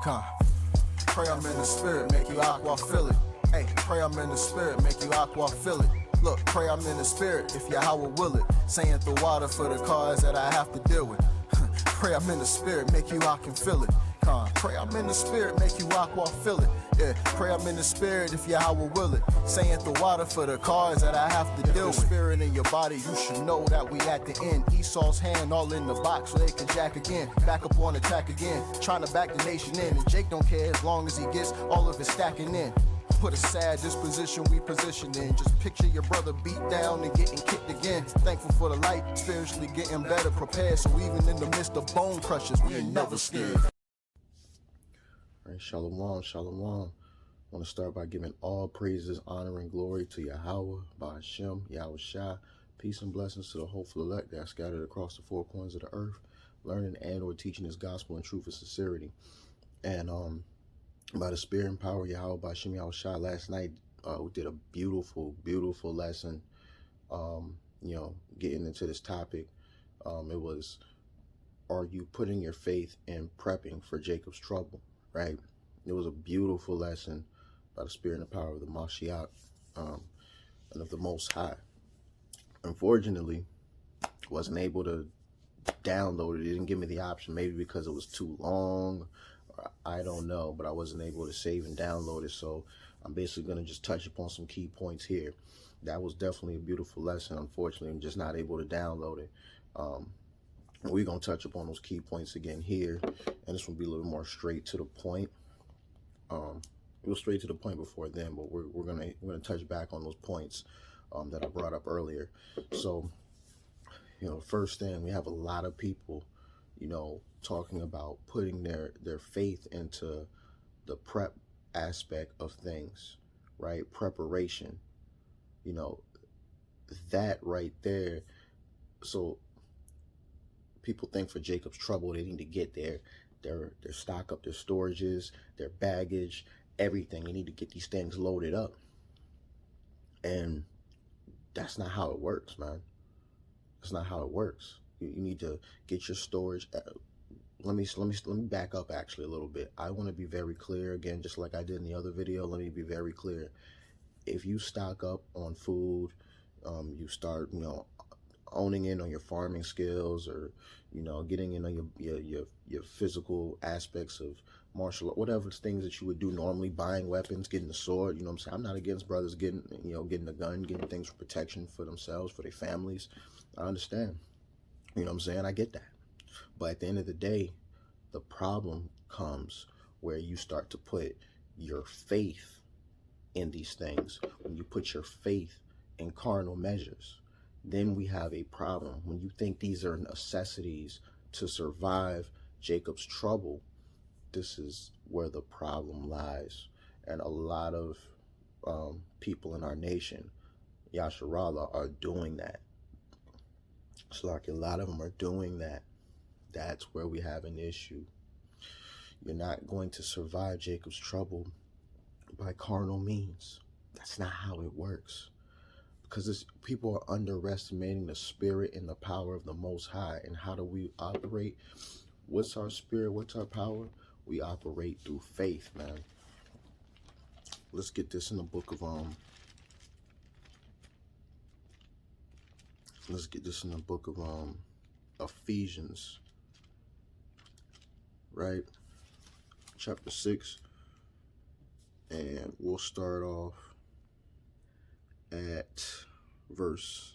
Come. Pray I'm in the spirit, make you aqua feel it. Hey, pray I'm in the spirit, make you aqua feel it. Look, pray I'm in the spirit, if Yahweh will it. Saying the water for the cars that I have to deal with. Pray I'm in the spirit, make you I can feel it. Pray I'm in the spirit, make you aqua feel it. Yeah, pray I'm in the spirit, if Yahweh will it. Saying the water for the cars that I have to deal with. Spirit in your body, you should know that we at the end. Esau's hand all in the box so they can jack again. Back up on attack again, trying to back the nation in. And Jake don't care as long as he gets all of it stacking in. Put a sad disposition we positioned in. Just picture your brother beat down and getting kicked again. Thankful for the light, spiritually getting better prepared. So even in the midst of bone crushers, we ain't never scared. All right, shalom, shalom. I want to start by giving all praises, honor, and glory to Yahweh, Ba'ashem, Yahweh Shai. Peace and blessings to the hopeful elect that are scattered across the four corners of the earth, learning and or teaching his gospel in truth and sincerity. And by the spirit and power of Yahweh, Ba'ashem, Yahweh Shai, last night we did a beautiful, beautiful lesson, getting into this topic. It was, are you putting your faith in prepping for Jacob's trouble? Right? It was a beautiful lesson by the spirit and the power of the Mashiach and of the Most High. Unfortunately, wasn't able to download it. It didn't give me the option, maybe because it was too long, or I don't know, but I wasn't able to save and download it. So I'm basically going to just touch upon some key points here. That was definitely a beautiful lesson. Unfortunately, I'm just not able to download it. We're going to touch upon those key points again here, and this will be a little more straight to the point. It was straight to the point before then, but we're gonna touch back on those points that I brought up earlier. So, first thing, we have a lot of people, talking about putting their faith into the prep aspect of things, right? Preparation, that right there. So people think for Jacob's trouble, they need to get their stock up, their storages, their baggage, everything. They need to get these things loaded up. And that's not how it works, man. That's not how it works. You need to get your storage. Let me back up actually a little bit. I want to be very clear again, just like I did in the other video. Let me be very clear. If you stock up on food, you start, owning in on your farming skills, or getting in on your physical aspects of martial art, whatever things that you would do normally, buying weapons, getting the sword. I'm saying, I'm not against brothers getting a gun, getting things for protection for themselves, for their families. I understand. I'm saying, I get that. But at the end of the day, the problem comes where you start to put your faith in these things. When you put your faith in carnal measures, then we have a problem. When you think these are necessities to survive Jacob's trouble, this is where the problem lies. And a lot of people in our nation, Yasharallah, are doing that. It's like a lot of them are doing that. That's where we have an issue. You're not going to survive Jacob's trouble by carnal means. That's not how it works. Because people are underestimating the spirit and the power of the Most High. And how do we operate? What's our spirit? What's our power? We operate through faith, man. Let's get this in the book of Ephesians, right? Chapter 6. And we'll start off at verse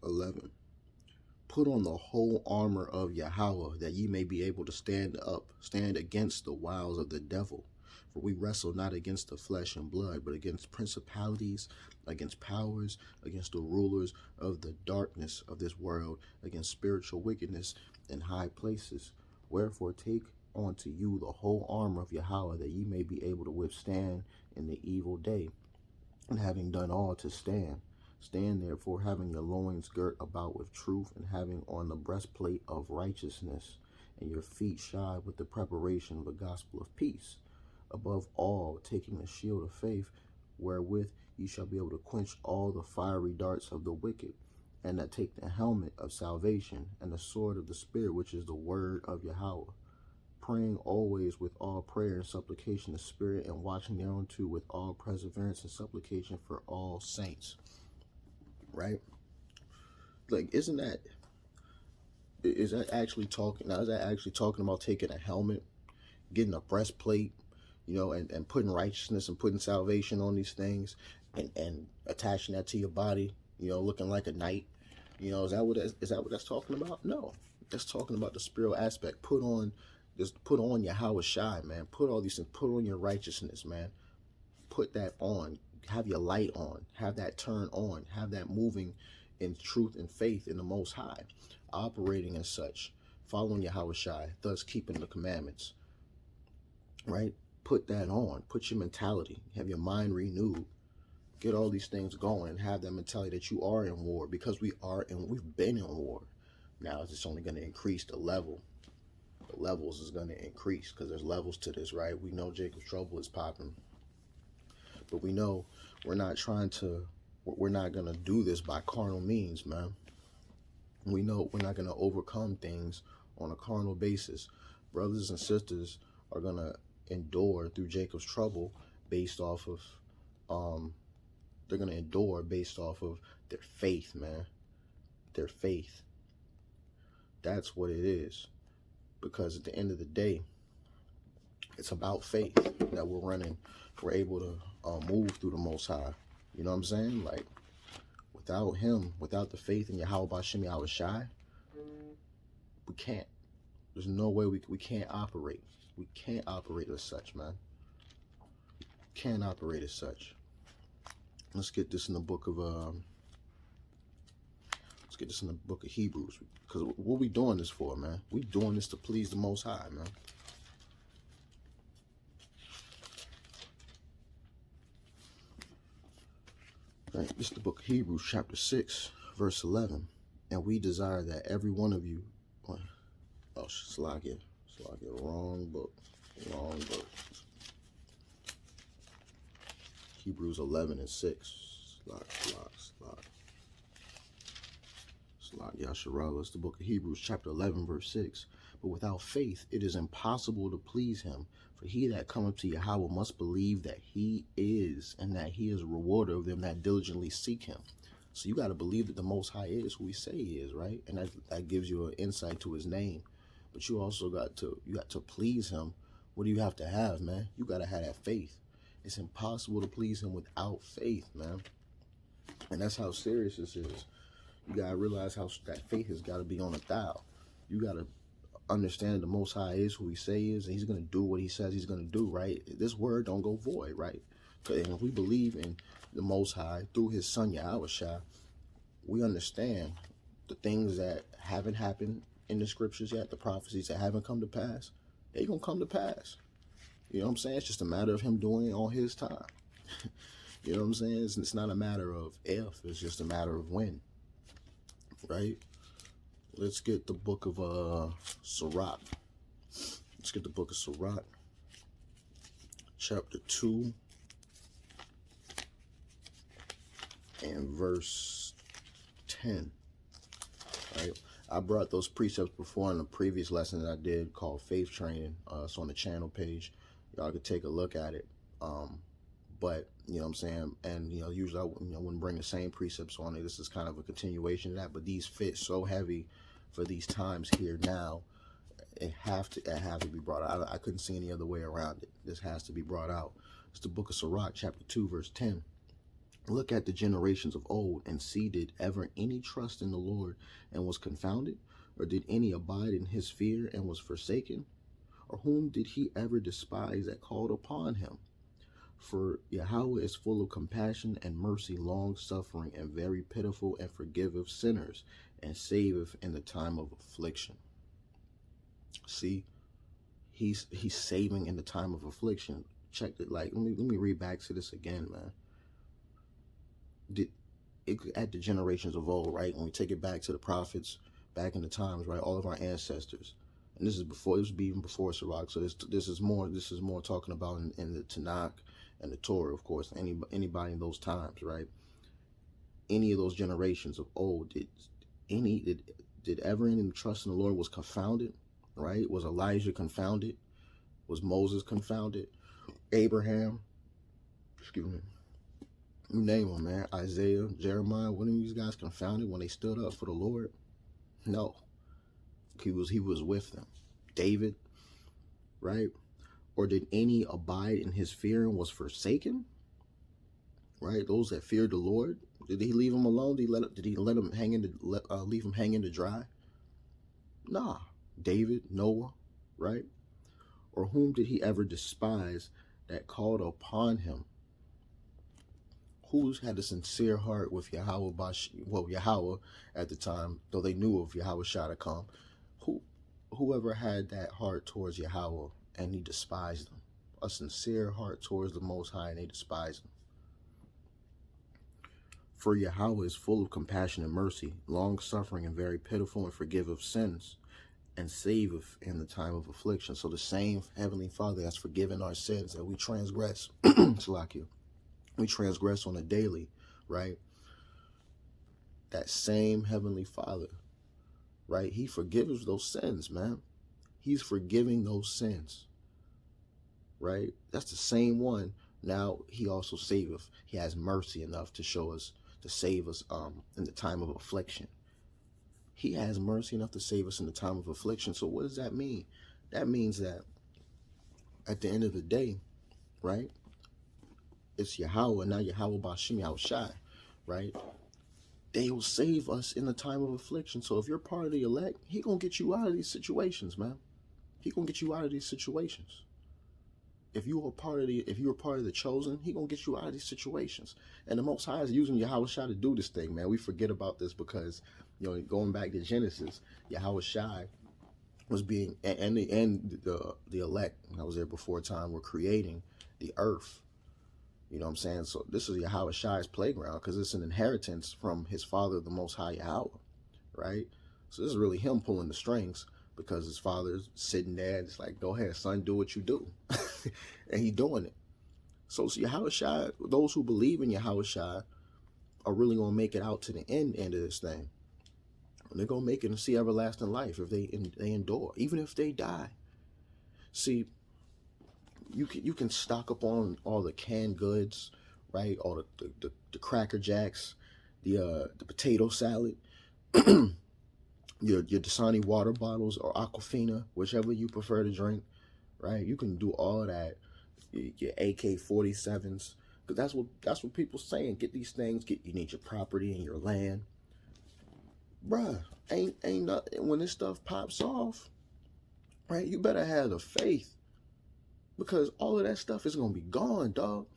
11. Put on the whole armor of Yahweh, that ye may be able to stand against the wiles of the devil. For we wrestle not against the flesh and blood, but against principalities, against powers, against the rulers of the darkness of this world, against spiritual wickedness in high places. Wherefore take unto you the whole armor of Yahweh, that ye may be able to withstand in the evil day. And having done all to stand, stand therefore, having your loins girt about with truth, and having on the breastplate of righteousness, and your feet shod with the preparation of the gospel of peace. Above all, taking the shield of faith, wherewith ye shall be able to quench all the fiery darts of the wicked, and that take the helmet of salvation, and the sword of the Spirit, which is the word of Yahweh, praying always with all prayer and supplication in the Spirit, and watching thereunto with all perseverance and supplication for all saints. Right? Like, is that actually talking about taking a helmet, getting a breastplate, and putting righteousness and putting salvation on these things, and attaching that to your body, looking like a knight? Is that what that's talking about? No, that's talking about the spiritual aspect. Put on Yahweh Shai, man. Put all these things. Put on your righteousness, man. Put that on. Have your light on. Have that turn on. Have that moving in truth and faith in the Most High, operating as such, following Yahweh Shai, thus keeping the commandments. Right? Put that on. Put your mentality. Have your mind renewed. Get all these things going and have that mentality that you are in war, because we've been in war. Now it's just only going to increase the level. The levels is going to increase, because there's levels to this, right? We know Jacob's trouble is popping, but we know we're not going to do this by carnal means, man. We know we're not going to overcome things on a carnal basis. Brothers and sisters are going to endure through Jacob's trouble based off of they're going to endure based off of their faith, man. Their faith. That's what it is. Because at the end of the day, it's about faith that we're able to move through the Most High. You know what I'm saying? Like, without him, without the faith in Yahweh Bashim Yahweh Shai, we can't. There's no way we can't operate. We can't operate as such, man. Can't operate as such. Let's get this in the book of Hebrews. Because what we doing this for, man? We doing this to please the Most High, man. Right, this is the book of Hebrews, chapter 6, verse 11. And we desire that every one of you... Slakia, wrong book. Hebrews 11 and 6. Yasharallah. It's the book of Hebrews, chapter 11, verse 6. But without faith, it is impossible to please him. For he that cometh to Yahweh must believe that he is, and that he is a rewarder of them that diligently seek him. So you got to believe that the Most High is who he say he is, right? And that gives you an insight to his name. But you also got to please him. What do you have to have, man? You got to have that faith. It's impossible to please him without faith, man. And that's how serious this is. You got to realize how that faith has got to be on 1,000. You got to understand the Most High is who he say he is, and he's going to do what he says he's going to do, right? This word don't go void, right? And if we believe in the Most High through his son, Yahweh Shai, we understand the things that haven't happened in the scriptures yet, the prophecies that haven't come to pass, they're going to come to pass. You know what I'm saying? It's just a matter of him doing it on his time. You know what I'm saying? It's not a matter of if, it's just a matter of when. Right? Let's get the book of Sirach. Let's get the book of Sirach, chapter 2 and verse 10. Right? I brought those precepts before in the previous lesson that I did called Faith Training. It's on the channel page. Y'all could take a look at it. But, you know what I'm saying? And, usually I wouldn't bring the same precepts on it. This is kind of a continuation of that. But these fit so heavy for these times here now. It have to be brought out. I couldn't see any other way around it. This has to be brought out. It's the book of Sirach, chapter 2, verse 10. Look at the generations of old, and see, did ever any trust in the Lord and was confounded? Or did any abide in his fear and was forsaken? Or whom did he ever despise that called upon him? For Yahweh is full of compassion and mercy, long-suffering, and very pitiful, and forgiveth sinners, and saveth in the time of affliction. See, he's saving in the time of affliction. Check it. Like, let me read back to this again, man. At the generations of old, right? When we take it back to the prophets, back in the times, right? All of our ancestors, and this was even before Sirach. So this is more talking about in the Tanakh and the Torah, of course. Anybody in those times, right? Any of those generations of old, did ever any trust in the Lord was confounded? right? Was Elijah confounded? Was Moses confounded? Abraham, excuse me, you name them, man. Isaiah, Jeremiah, one of these guys confounded when they stood up for the Lord? No. He was with them. David, right? Or did any abide in his fear and was forsaken? Right? Those that feared the Lord, did he leave them alone? Did he let them leave them hanging to dry? Nah. David, Noah, right? Or whom did he ever despise that called upon him? Who's had a sincere heart with Yahweh at the time, though they knew of Yahweh Shah to come? Whoever had that heart towards Yahweh and he despised them, a sincere heart towards the Most High and they despised him. For Yahweh is full of compassion and mercy, long-suffering and very pitiful, and forgiveth sins, and saveth in the time of affliction. So the same Heavenly Father has forgiven our sins that we transgress, we transgress on a daily, right? That same Heavenly Father, right? He forgives those sins, man. He's forgiving those sins, right? That's the same one. Now he also saveth. He has mercy enough to show us, to save us in the time of affliction. He has mercy enough to save us in the time of affliction. So what does that mean? That means that at the end of the day, right, it's Yahweh, not Yahweh Bashim Yahweh Shai, right? They will save us in the time of affliction. So if you're part of the elect, he gonna get you out of these situations, man. He gonna get you out of these situations. If you were part of the chosen, he gonna get you out of these situations. And the Most High is using Yahweh Shai to do this thing, man. We forget about this because, you know, going back to Genesis, Yahweh Shai was being, and the elect that was there before time were creating the earth. You know what I'm saying? So this is Yahweh Shai's playground because it's an inheritance from his father, the Most High Yahweh, right? So this is really him pulling the strings because his father's sitting there and it's like, go ahead, son, do what you do. And he doing it. So Yahweh Shai, those who believe in Yahweh Shai are really going to make it out to the end of this thing. And they're going to make it and see everlasting life if they endure, even if they die. See, you can stock up on all the canned goods, right? All the Cracker Jacks, the potato salad, your Dasani water bottles or Aquafina, whichever you prefer to drink, right? You can do all of that. Your AK-47s, because that's what people saying. Get these things. You need your property and your land, bruh. Ain't nothing when this stuff pops off, right? You better have the faith because all of that stuff is gonna be gone, dog.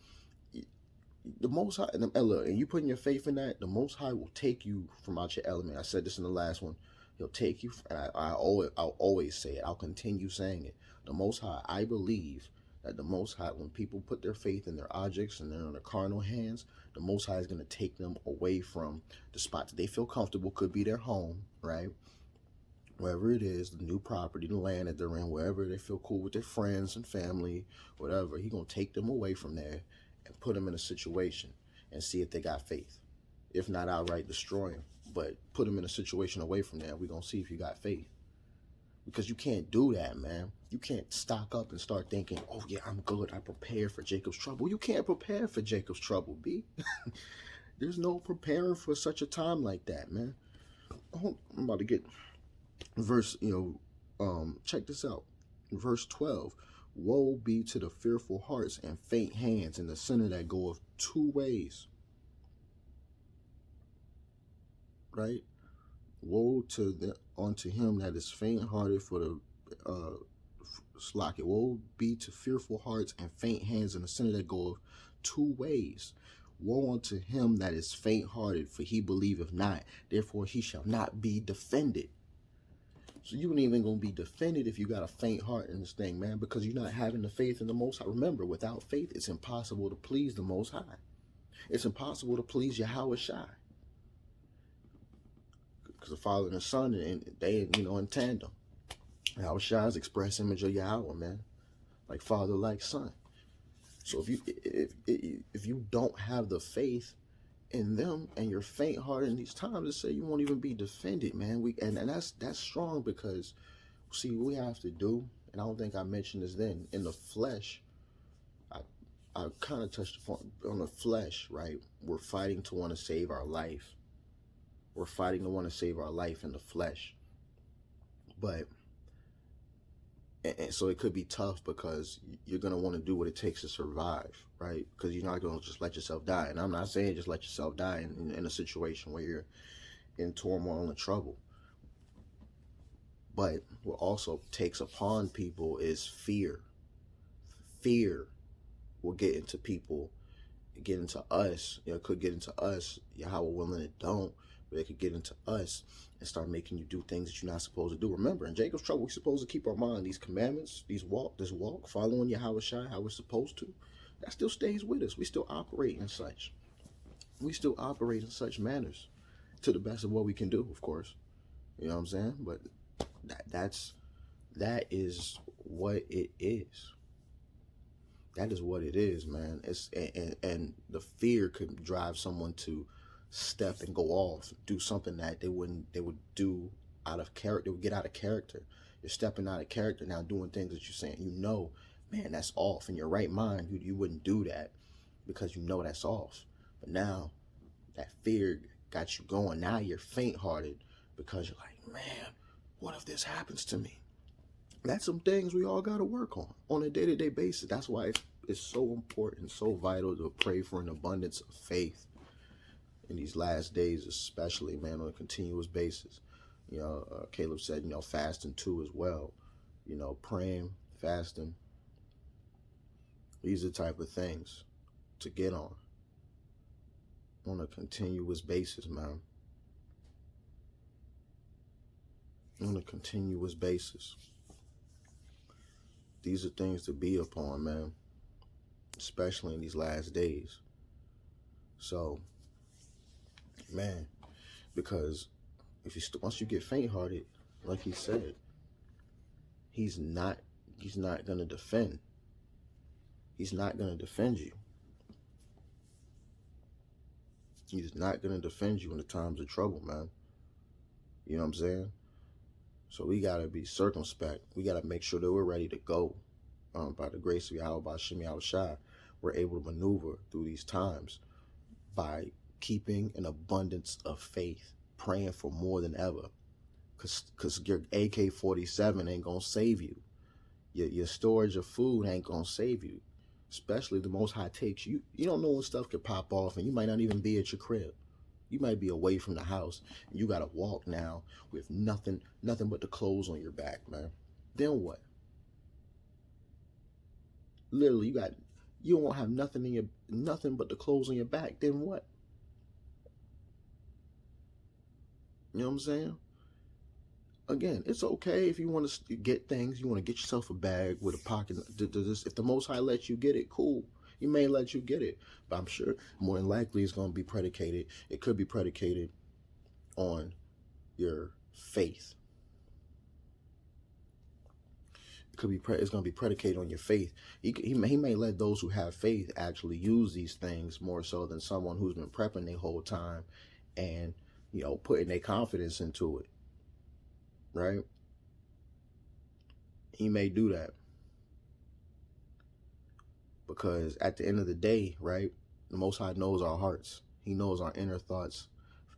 The Most High, and you putting your faith in that, the Most High will take you from out your element. I said this in the last one. He'll take you. And I'll always say it. I'll continue saying it. The Most High, I believe that the Most High, when people put their faith in their objects and they're in their carnal hands, the Most High is going to take them away from the spot that they feel comfortable, could be their home, right? Wherever it is, the new property, the land that they're in, wherever they feel cool with their friends and family, whatever, He's going to take them away from there and put them in a situation and see if they got faith. If not, outright destroy them. But put them in a situation away from there. We're going to see if you got faith. Because you can't do that, man. You can't stock up and start thinking, oh, yeah, I'm good. I prepared for Jacob's trouble. You can't prepare for Jacob's trouble, B. There's no preparing for such a time like that, man. I'm about to get verse, check this out. Verse 12. Woe be to the fearful hearts and faint hands in the sinner that goeth two ways. Right? Woe unto him that is faint-hearted for the slack it. Woe be to fearful hearts and faint hands in the sinner that goeth two ways. Woe unto him that is faint-hearted, for he believeth not, therefore he shall not be defended. So you ain't even gonna be defended if you got a faint heart in this thing, man, because you're not having the faith in the Most High. Remember, without faith, it's impossible to please the Most High. It's impossible to please Yahweh Shai. Because the Father and the Son, and they, in tandem. Yahweh Shai is express image of Yahweh, man. Like Father, like Son. So if you don't have the faith in them and you're faint-hearted in these times, to say you won't even be defended, man. And that's strong because See, what we have to do, and I don't think I mentioned this then, in the flesh, I, I kind of touched upon on the flesh, right? We're fighting to want to save our life. We're fighting to want to save our life in the flesh. But, and so it could be tough because you're going to want to do what it takes to survive, right? Because you're not going to just let yourself die. And I'm not saying just let yourself die in a situation where you're in turmoil and trouble. But what also takes upon people is fear. Fear will get into people, get into us. It could get into us. How we're willing it don't, but it could get into us and start making you do things that you're not supposed to do. Remember, in Jacob's trouble, we're supposed to keep our mind. These commandments, this walk, following Yahweh how we're supposed to. That still stays with us. We still operate in such. We still operate in such manners, to the best of what we can do, of course. You know what I'm saying? But that is what it is. That is what it is, man. It's and the fear could drive someone to step and go off, do something that they would do out of character. They would get out of character. You're stepping out of character now, doing things that you're saying, man, that's off. In your right mind, you wouldn't do that because you know that's off. But now that fear got you going. Now you're faint-hearted because you're like, man, what if this happens to me? That's some things we all got to work on a day-to-day basis. That's why it's so important, so vital to pray for an abundance of faith in these last days, especially, man, on a continuous basis. Caleb said, fasting too as well. Praying, fasting. These are the type of things to get on a continuous basis, man. On a continuous basis. These are things to be upon, man, especially in these last days. So, man, because once you get faint-hearted, like he said, he's not gonna defend. He's not gonna defend you. He's not gonna defend you in the times of trouble, man. You know what I'm saying? So we gotta be circumspect. We gotta make sure that we're ready to go. By the grace of Yahweh, by Shem Yahushua, we're able to maneuver through these times by keeping an abundance of faith, praying for more than ever. Because your AK-47 ain't gonna save you. Your storage of food ain't gonna save you. Especially the Most High takes you. You don't know when stuff could pop off, and you might not even be at your crib. You might be away from the house, and you gotta walk now with nothing but the clothes on your back, man. Then what? Literally, you won't have nothing but the clothes on your back. Then what? You know what I'm saying? Again, it's okay if you want to get things. You want to get yourself a bag with a pocket. If the Most High lets you get it, cool. He may let you get it, but I'm sure more than likely it's going to be predicated. It could be predicated on your faith. It's going to be predicated on your faith. He may let those who have faith actually use these things more so than someone who's been prepping their whole time and putting their confidence into it. Right? He may do that because at the end of the day, right, the Most High knows our hearts. He knows our inner thoughts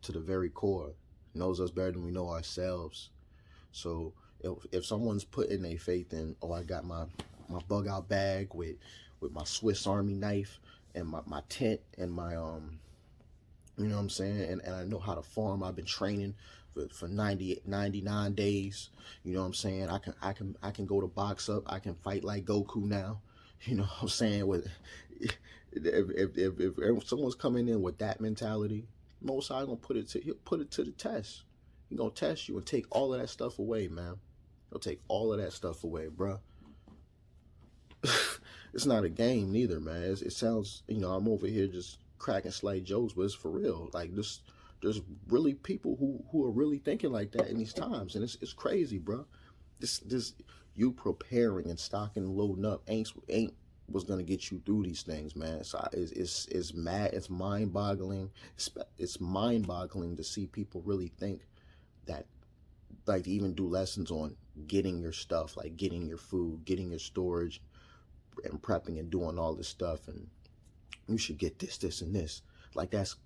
to the very core. He knows us better than we know ourselves. So if someone's putting their faith in, I got my bug out bag with my Swiss Army knife and my tent and my you know what I'm saying, and I know how to farm. I've been training for 99 days. You know what I'm saying? I can go to box up. I can fight like Goku now. You know what I'm saying? If someone's coming in with that mentality, Most High gonna he'll put it to the test. He's gonna test you and take all of that stuff away, man. He'll take all of that stuff away, bro. It's not a game neither, man. It sounds, I'm over here just cracking slight jokes, but it's for real. Like there's really people who are really thinking like that in these times, and it's crazy, bro. This you preparing and stocking and loading up ain't what's gonna get you through these things, man. So it's mad. It's mind boggling. It's mind boggling to see people really think that, like, to even do lessons on getting your stuff, like getting your food, getting your storage, and prepping and doing all this stuff, and you should get this, this, and this. Like that's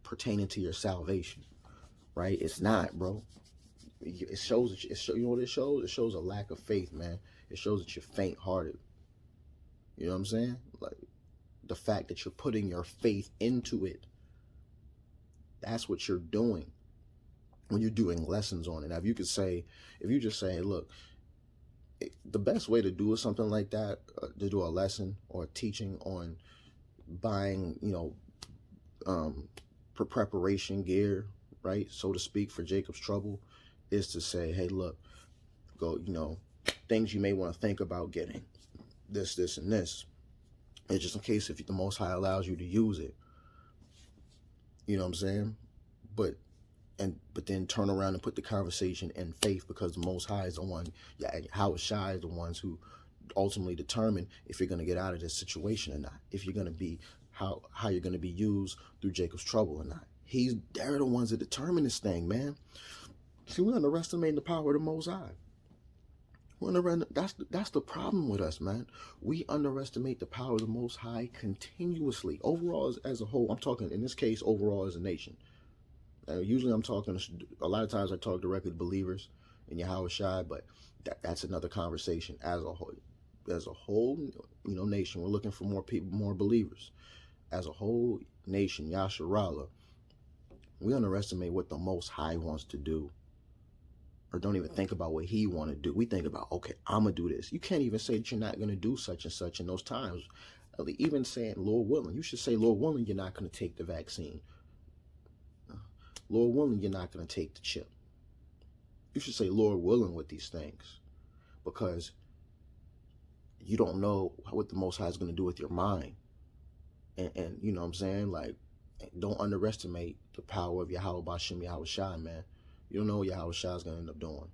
pertaining to your salvation, right? It's not, bro. It shows, you know what it shows? It shows a lack of faith, man. It shows that you're faint-hearted. You know what I'm saying? Like the fact that you're putting your faith into it. That's what you're doing when you're doing lessons on it. Now, if you just say, hey, look, the best way to do something like that, to do a lesson or a teaching on buying, preparation gear, right, so to speak, for Jacob's trouble, is to say, hey, look, go, things you may want to think about getting, this, and this. It's just in case if the Most High allows you to use it. You know what I'm saying? But then turn around and put the conversation in faith, because the Most High is the one, Yahweh is the ones who ultimately determine if you're going to get out of this situation or not, if you're going to be, how you're going to be used through Jacob's trouble or not. They're the ones that determine this thing, man. See, we're underestimating the power of the Most High. That's the problem with us, man. We underestimate the power of the Most High continuously. Overall, as a whole, I'm talking in this case overall as a nation. Usually I'm talking, a lot of times I talk directly to believers in Yahweh Shai, but that's another conversation. As a whole, nation, we're looking for more people, more believers. As a whole nation, Yasharallah, we underestimate what the Most High wants to do, or don't even think about what he want to do. We think about, okay, I'm going to do this. You can't even say that you're not going to do such and such in those times. Even saying, Lord willing, you should say, Lord willing, you're not going to take the vaccine. Lord willing, you're not going to take the chip. You should say, Lord willing, with these things, because you don't know what the Most High is going to do with your mind. And you know what I'm saying? Like, don't underestimate the power of Yahweh Bashem, Yahweh Shai, man. You don't know what Yahweh Shai is going to end up doing.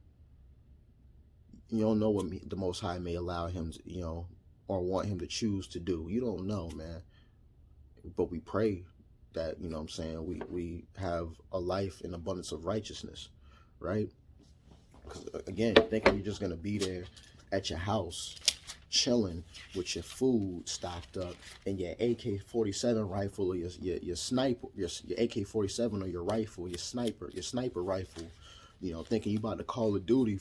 You don't know what the Most High may allow him to, or want him to choose to do. You don't know, man. But we pray that, you know what I'm saying, we have a life in abundance of righteousness, right? Because, again, thinking you're just going to be there at your house, chilling with your food stocked up and your AK-47 rifle, or your sniper, your AK-47 or your rifle, your sniper rifle, thinking you about to Call of Duty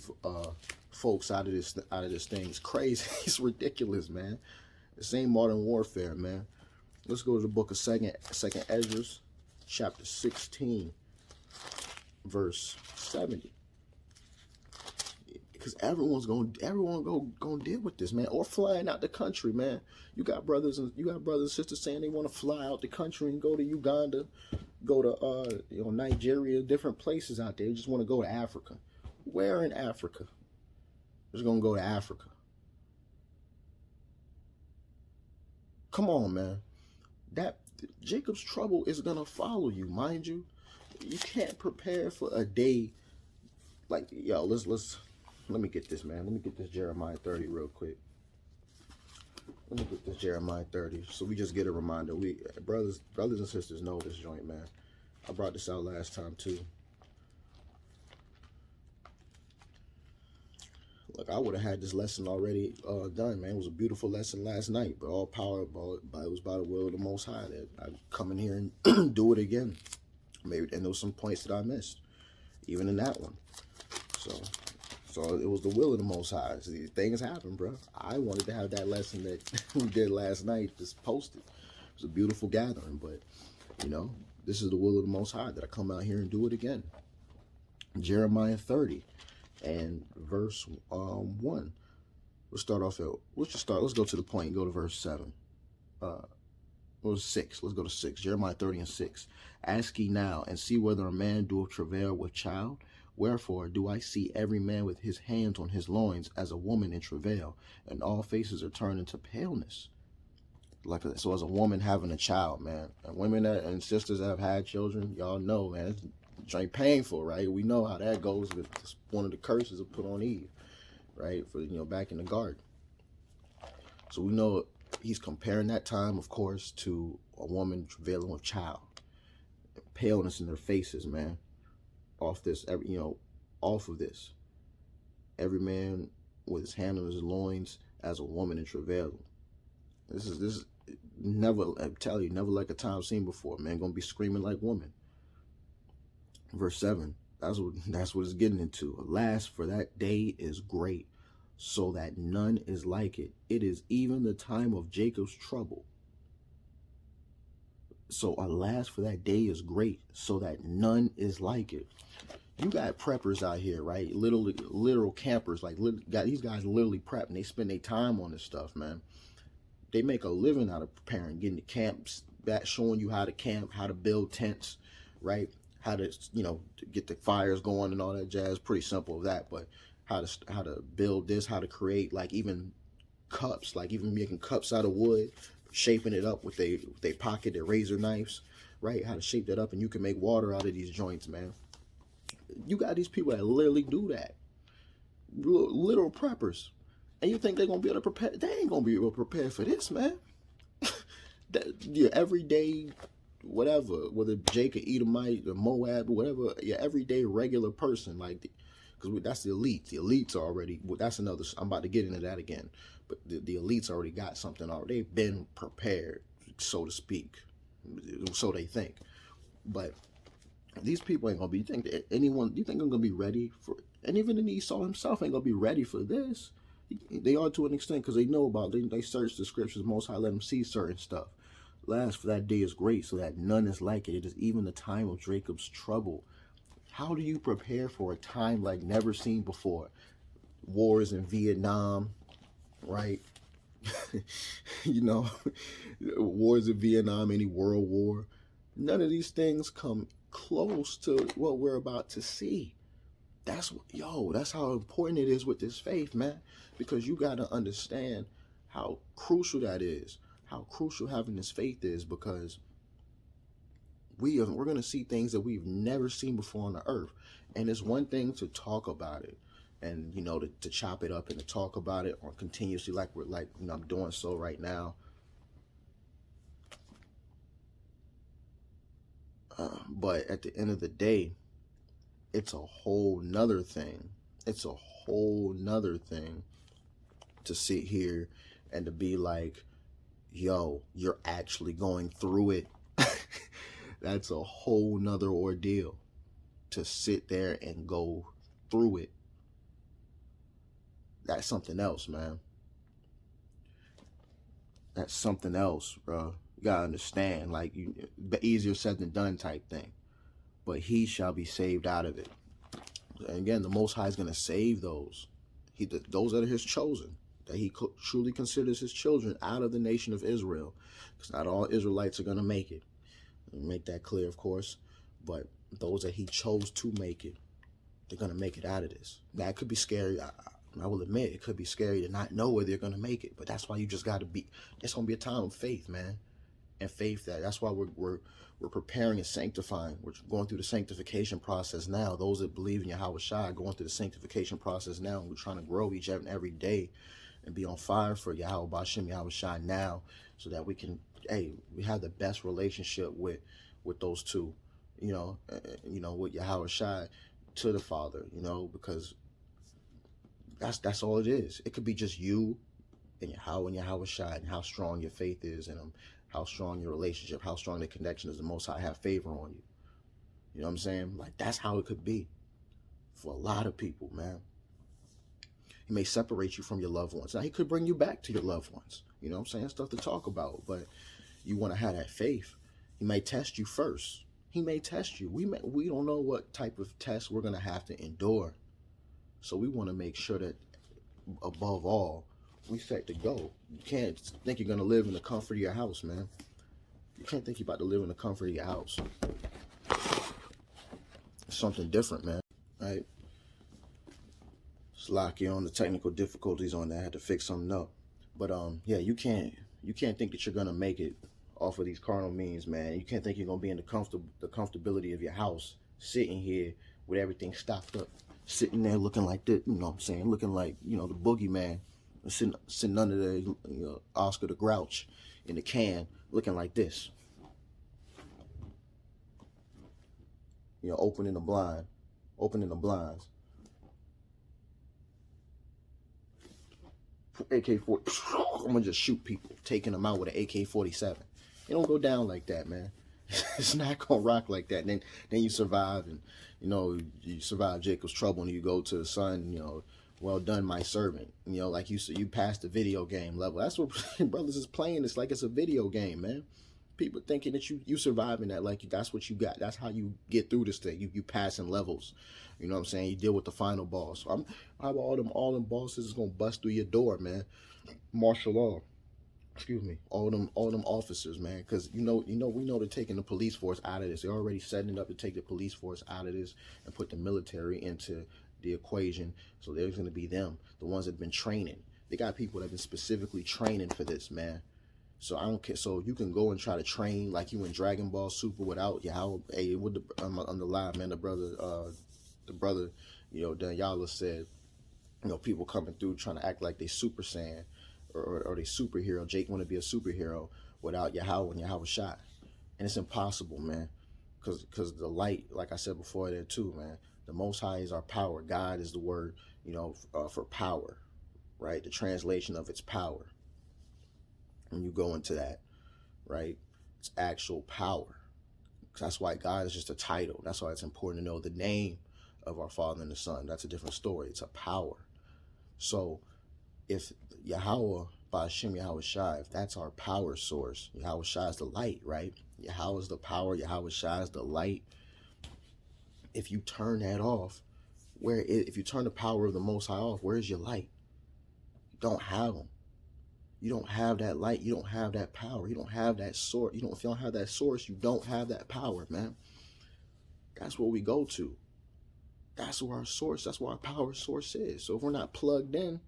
folks out of this thing is crazy. It's ridiculous, man. This ain't modern warfare, man. Let's go to the book of Second Ezra, chapter 16, verse 70. Because everyone's gonna deal with this, man. Or flying out the country, man. You got brothers and sisters saying they want to fly out the country and go to Uganda, go to Nigeria, different places out there. They just want to go to Africa. Where in Africa? They're just gonna go to Africa. Come on, man. That Jacob's trouble is gonna follow you, mind you. You can't prepare for a day like, yo, let me get this, man. Let me get this Jeremiah 30 real quick. Let me get this Jeremiah 30. So we just get a reminder. We brothers and sisters know this joint, man. I brought this out last time too. Look, I would have had this lesson already done, man. It was a beautiful lesson last night, but all power, it was by the will of the Most High that I come in here and do it again. Maybe, and there was some points that I missed, even in that one. So it was the will of the Most High. See, things happen, bro. I wanted to have that lesson that we did last night just posted. It was a beautiful gathering, but this is the will of the Most High that I come out here and do it again. Jeremiah 30 and verse 1. Let's start off let's go to the point and go to verse 7. Or 6. Let's go to 6. Jeremiah 30 and 6. Ask ye now, and see whether a man doeth travail with child. Wherefore do I see every man with his hands on his loins as a woman in travail, and all faces are turned into paleness. So as a woman having a child, man, and women and sisters that have had children, y'all know, man, it's painful, right? We know how that goes. It's one of the curses of put on Eve, right? For back in the garden. So we know he's comparing that time, of course, to a woman travailing with child. Paleness in their faces, man. Off of this. every man with his hand on his loins as a woman in travail. This is never, I'm telling you, never like a time seen before. Man, gonna be screaming like woman. Verse 7. That's what it's getting into. Alas, for that day is great, so that none is like it. It is even the time of Jacob's trouble. So alas, for that day is great, so that none is like it. You got preppers out here, right? Literal campers. Like, these guys literally prep, and they spend their time on this stuff, man. They make a living out of preparing, getting the camps back, showing you how to camp, how to build tents, right? How to, get the fires going and all that jazz. Pretty simple of that, but how to build this, how to create, like, even cups, like even making cups out of wood, shaping it up with they pocket, their razor knives, right? How to shape that up, and you can make water out of these joints, man. You got these people that literally do that, literal preppers, and you think they're gonna be able to prepare? They ain't gonna be able to prepare for this, man. Your everyday, whatever, whether Jake or Edomite or Moab or whatever, your everyday regular person, like, because that's the elites. The elites are already, well, that's another, I'm about to get into that again, but the elites already got something already. They've been prepared, so to speak, so they think. But these people ain't gonna be, you think they're gonna be ready for, and even Esau himself ain't gonna be ready for this. They are to an extent, because they know about, they search the scriptures. Most High let them see certain stuff. Last, for that day is great, so that none is like it. It is even the time of Jacob's trouble. How do you prepare for a time like never seen before? Wars in Vietnam, right? Wars in Vietnam, any world war. None of these things come close to what we're about to see. That's how important it is with this faith, man. Because you got to understand how crucial that is. How crucial having this faith is, because we're going to see things that we've never seen before on the earth. And it's one thing to talk about it and, to chop it up and to talk about it, or continuously, like I'm doing so right now. But at the end of the day, it's a whole nother thing. It's a whole nother thing to sit here and to be like, yo, you're actually going through it. That's a whole nother ordeal, to sit there and go through it. That's something else, man. That's something else, bro. You gotta understand, like, easier said than done type thing. But he shall be saved out of it. And again, the Most High is gonna save those. Those that are his chosen, that he truly considers his children out of the nation of Israel. Because not all Israelites are gonna make it. Make that clear, of course. But those that he chose to make it, they're going to make it out of this. Now, it could be scary. I will admit, it could be scary to not know whether they're going to make it. But that's why you just got to be, it's going to be a time of faith, man. And faith, that's why we're preparing and sanctifying. We're going through the sanctification process now. Those that believe in Yahweh Shai are going through the sanctification process now. And we're trying to grow each and every day and be on fire for Yahweh Bashem, Yahweh Shai now, so that we can, we have the best relationship with those two, with Yahweh Shai to the Father, because that's all it is. It could be just you and Yahweh Shai, and how strong your faith is, and how strong your relationship, how strong the connection is. The Most High have favor on you. You know what I'm saying? Like, that's how it could be for a lot of people, man. He may separate you from your loved ones. Now, he could bring you back to your loved ones. You know what I'm saying? Stuff to talk about, but you want to have that faith. He may test you first. He may test you. We don't know what type of test we're going to have to endure. So we want to make sure that, above all, we set to go. You can't think you're going to live in the comfort of your house, man. You can't think you're about to live in the comfort of your house. It's something different, man. Right? Just lock you on the technical difficulties on that. I had to fix something up. But you can't think that you're going to make it off of these carnal means, man. You can't think you're going to be in the comfortability of your house, sitting here with everything stocked up, sitting there looking like this, you know what I'm saying? Looking like, the boogeyman, sitting under the Oscar the Grouch in the can, looking like this. Opening the blinds. AK-40, I'm gonna just shoot people, taking them out with an AK-47. It don't go down like that, man. It's not gonna rock like that. And then you survive, and you survive Jacob's trouble, and you go to the son, well done, my servant. Like you passed the video game level. That's what brothers is playing. It's like it's a video game, man. People thinking that you surviving that, like that's what you got. That's how you get through this thing. You passing levels. You know what I'm saying? You deal with the final boss. So how about all them bosses is gonna bust through your door, man? Martial law. Excuse me. All them officers, man. Because we know they're taking the police force out of this. They're already setting it up to take the police force out of this and put the military into the equation. So there's gonna be them, the ones that have been training. They got people that have been specifically training for this, man. So I don't care. So you can go and try to train like you in Dragon Ball Super without Yahweh. Hey, on the live, man, the brother, Daniela said, people coming through trying to act like they Super Saiyan or they superhero. Jake want to be a superhero without Yahweh and Yahweh shot, and it's impossible, man. Because the light, like I said before, there too, man. The Most High is our power. God is the word, for power, right? The translation of its power. When you go into that, right, it's actual power. That's why God is just a title. That's why it's important to know the name of our Father and the Son. That's a different story. It's a power. So if Yahweh, by Hashem Yahweh Shai, if that's our power source, Yahweh Shai is the light, right? Yahweh is the power. Yahweh Shai is the light. If you turn that off, if you turn the power of the Most High off, where's your light? You don't have them. You don't have that light. You don't have that power. You don't have that source. If you don't have that source, you don't have that power, man. That's what we go to. That's where our source, that's where our power source is. So if we're not plugged in,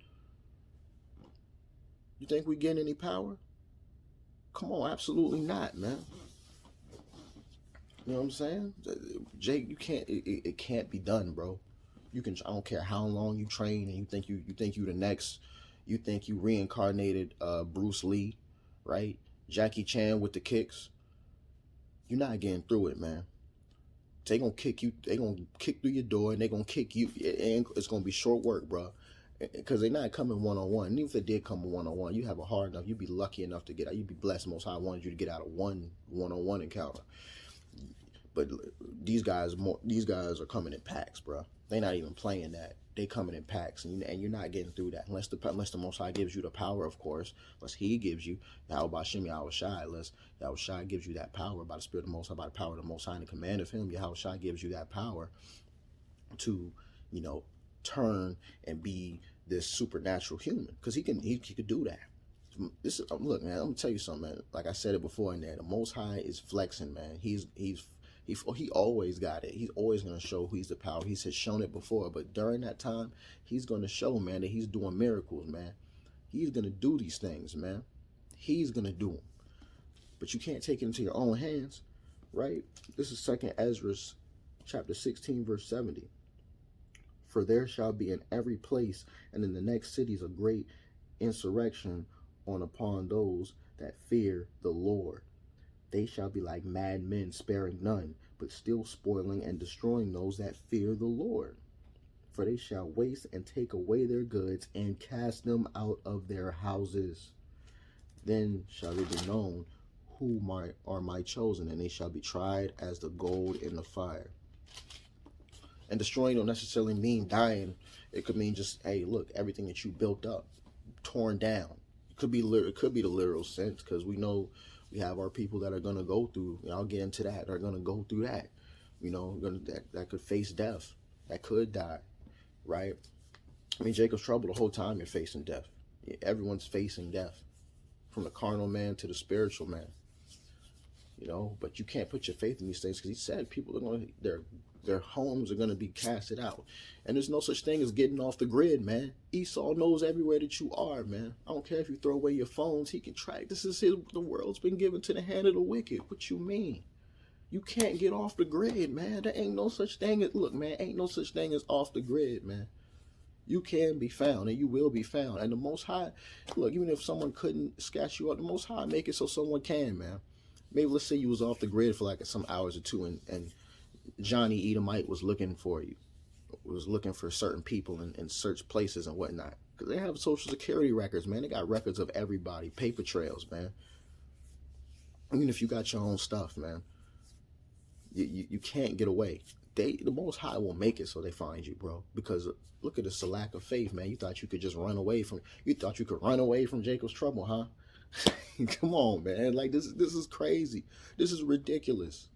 you think we get any power? Come on, absolutely not, man. You know what I'm saying? Jake, you can't, it can't be done, bro. I don't care how long you train and you think you the next. You think you reincarnated Bruce Lee, right? Jackie Chan with the kicks. You're not getting through it, man. They gonna kick you. They gonna kick through your door and they gonna kick you. And it's gonna be short work, bro. Because they're not coming one-on-one. And even if they did come one-on-one, you have a hard enough. You'd be lucky enough to get out. You'd be blessed. Most High wanted you to get out of one-on-one encounter. But these guys are coming in packs, bro. They're not even playing that. They coming in packs, and you're not getting through that unless the Most High gives you the power, of course. Unless He gives you Yahweh B'Shem Yahweh Shai, unless Yahweh Shai gives you that power by the Spirit of the Most High, by the power of the Most High and the command of Him. Yahweh Shai gives you that power to, turn and be this supernatural human, because he could do that. Look, man. I'm gonna tell you something, man. Like I said it before in there, the Most High is flexing, man. He always got it. He's always going to show who He's the power. He has shown it before, but during that time, He's going to show, man, that He's doing miracles, man. He's going to do these things, man. He's going to do them. But you can't take it into your own hands, right? This is 2 Ezra chapter 16, verse 70. For there shall be in every place and in the next cities a great insurrection upon those that fear the Lord. They shall be like mad men, sparing none, but still spoiling and destroying those that fear the Lord. For they shall waste and take away their goods and cast them out of their houses. Then shall it be known who are my chosen, and they shall be tried as the gold in the fire. And destroying don't necessarily mean dying. It could mean just, hey, look, everything that you built up, torn down. It could be the literal sense, because we know we have our people that are going to go through, I'll get into that, are going to go through that, that could face death, that could die, right? I mean, Jacob's trouble, the whole time you're facing death. Everyone's facing death, from the carnal man to the spiritual man, but you can't put your faith in these things, because He said people are going to, their homes are going to be casted out. And there's no such thing as getting off the grid, man. Esau knows everywhere that you are, man. I don't care if you throw away your phones. He can track. The world's been given to the hand of the wicked. What you mean? You can't get off the grid, man. There ain't no such thing as, look, man, ain't no such thing as off the grid, man. You can be found, and you will be found. And the Most High, look, even if someone couldn't sketch you out, the Most High make it so someone can, man. Maybe let's say you was off the grid for like some hours or two, and Johnny Edomite was looking for you, was looking for certain people in search places and whatnot. Because they have social security records, man. They got records of everybody, paper trails, man. Even if you got your own stuff, man, you can't get away. The Most High will make it so they find you, bro. Because look at this, a lack of faith, man. You thought you could just run away from. You thought you could run away from Jacob's trouble, huh? Come on, man. Like this is crazy. This is ridiculous.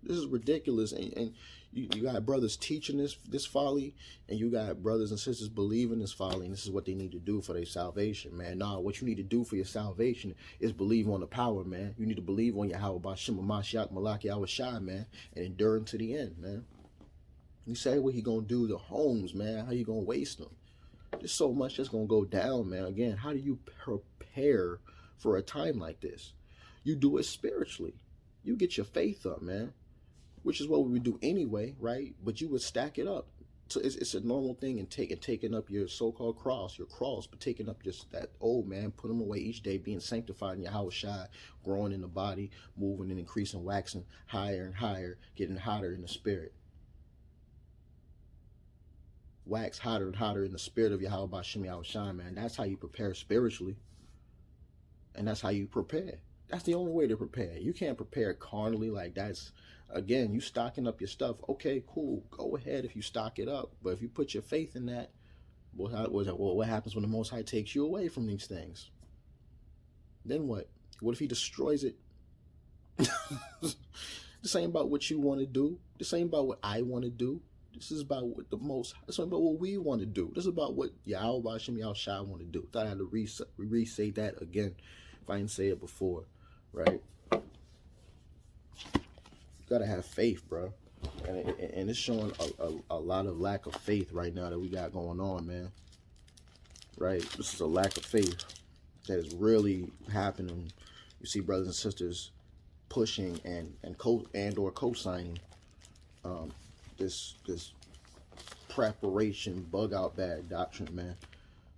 This is ridiculous. And you got brothers teaching this folly, and you got brothers and sisters believing this folly, and this is what they need to do for their salvation, man. Nah, what you need to do for your salvation is believe on the power, man. You need to believe on Yahweh Bashim Mashiach Malak Yahweh Shai, man, and endure to the end, man. You say what he gonna do to homes, man. How you gonna waste them? There's so much that's gonna go down, man. Again, how do you prepare for a time like this? You do it spiritually. You get your faith up, man. Which is what we would do anyway, right? But you would stack it up. So it's a normal thing, and taking up your so-called cross, but taking up just that old man, put them away each day, being sanctified in Yahweh Shai, growing in the body, moving and increasing, waxing higher and higher, getting hotter in the spirit. Wax hotter and hotter in the spirit of Yahweh Bashim Yahweh Shai, man. That's how you prepare spiritually. And that's how you prepare. That's the only way to prepare. You can't prepare carnally. Like that's, again, you stocking up your stuff. Okay, cool. Go ahead if you stock it up. But if you put your faith in that, what happens when the Most High takes you away from these things? Then what? What if he destroys it? This ain't about what you want to do. This ain't about what I want to do. This is about what this ain't about what we want to do. This is about what Yahweh Bashim Yahweh Shai want to do. Thought I had to re-say that again if I didn't say it before, right? You gotta have faith, bro. And it's showing a lot of lack of faith right now that we got going on, man. Right? This is a lack of faith that is really happening. You see brothers and sisters pushing and co-signing this preparation bug out bag doctrine, man.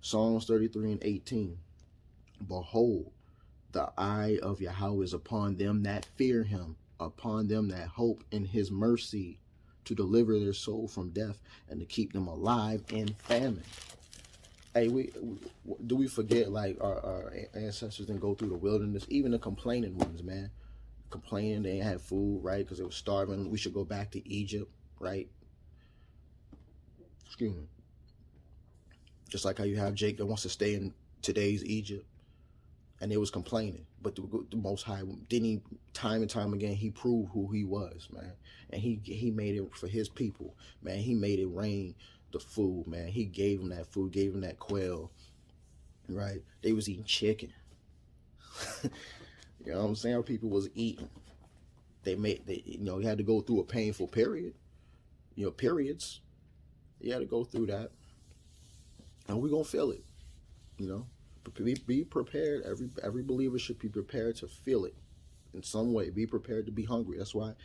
Psalms 33:18. Behold, the eye of Yahweh is upon them that fear him, upon them that hope in his mercy, to deliver their soul from death and to keep them alive in famine. Hey, do we forget, like, our ancestors didn't go through the wilderness? Even the complaining ones, man. Complaining they ain't had food, right? Because they were starving. We should go back to Egypt, right? Excuse me. Just like how you have Jake that wants to stay in today's Egypt, and they was complaining, but the Most High didn't he, time and time again, he proved who he was, man. And he made it for his people, man. He made it rain the food, man. He gave them that food, gave them that quail, right? They was eating chicken. You know what I'm saying? People was eating. You had to go through a painful period, periods. You had to go through that, and we're gonna feel it, Be prepared. Every believer should be prepared to feel it in some way. Be prepared to be hungry. That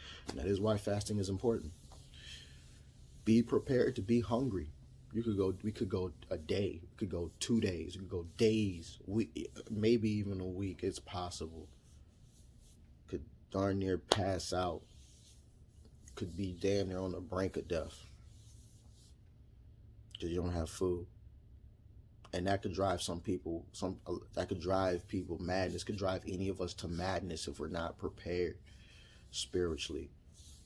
is why fasting is important. Be prepared to be hungry. We could go a day. We could go 2 days. We could go days. Maybe even a week. It's possible. Could darn near pass out. Could be damn near on the brink of death because you don't have food. And that could drive people madness. Could drive any of us to madness if we're not prepared spiritually.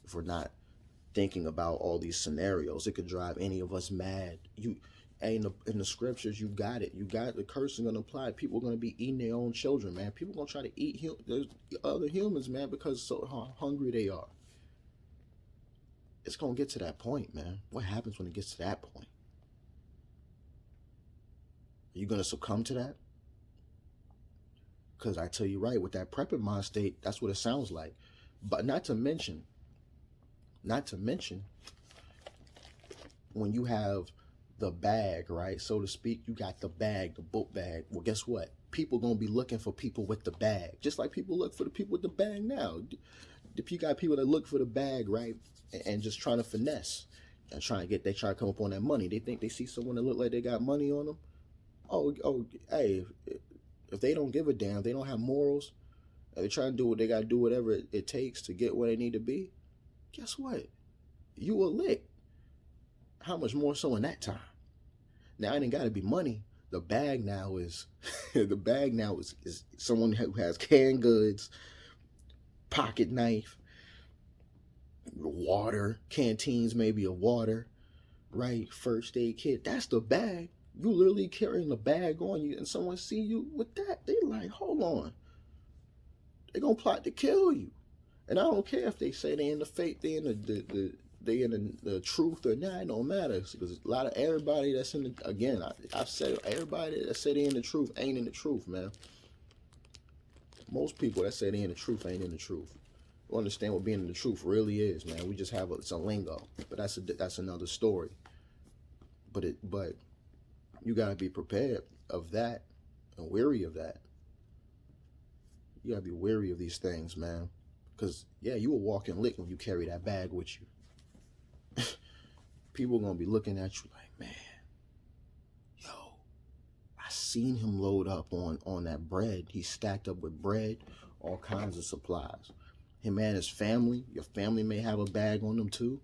If we're not thinking about all these scenarios, it could drive any of us mad. In the scriptures, you got it. You got the curse is going to apply. People are going to be eating their own children, man. People are going to try to eat other humans, man, because so hungry they are. It's going to get to that point, man. What happens when it gets to that point? Are you going to succumb to that? Because I tell you right, with that prepping mind state, that's what it sounds like. But not to mention, when you have the bag, right, so to speak, you got the bag, the book bag. Well, guess what? People going to be looking for people with the bag, just like people look for the people with the bag now. If you got people that look for the bag, right, and just trying to finesse and they try to come up on that money. They think they see someone that look like they got money on them. Oh, hey, if they don't give a damn, they don't have morals, and they try to do what they got to do, whatever it takes to get where they need to be, guess what? You a lick. How much more so in that time? Now, it ain't got to be money. The bag now is the bag now is someone who has canned goods, pocket knife, water, canteens maybe of water, right? First aid kit. That's the bag. You literally carrying the bag on you, and someone see you with that, they like, hold on. They gonna plot to kill you. And I don't care if they say they in the faith, they in they in the truth or not. It don't matter, because a lot of everybody that's in the, again, I've said, everybody that say they in the truth ain't in the truth, man. Most people that say they in the truth ain't in the truth. You understand what being in the truth really is, man. We just have it's a lingo, but that's another story. But you gotta be prepared of that and weary of that. You gotta be wary of these things, man. Because yeah, you will walk and lick when you carry that bag with you. People gonna be looking at you like, man, yo, I seen him load up on that bread. He's stacked up with bread, all kinds of supplies. Him and his family, your family may have a bag on them too.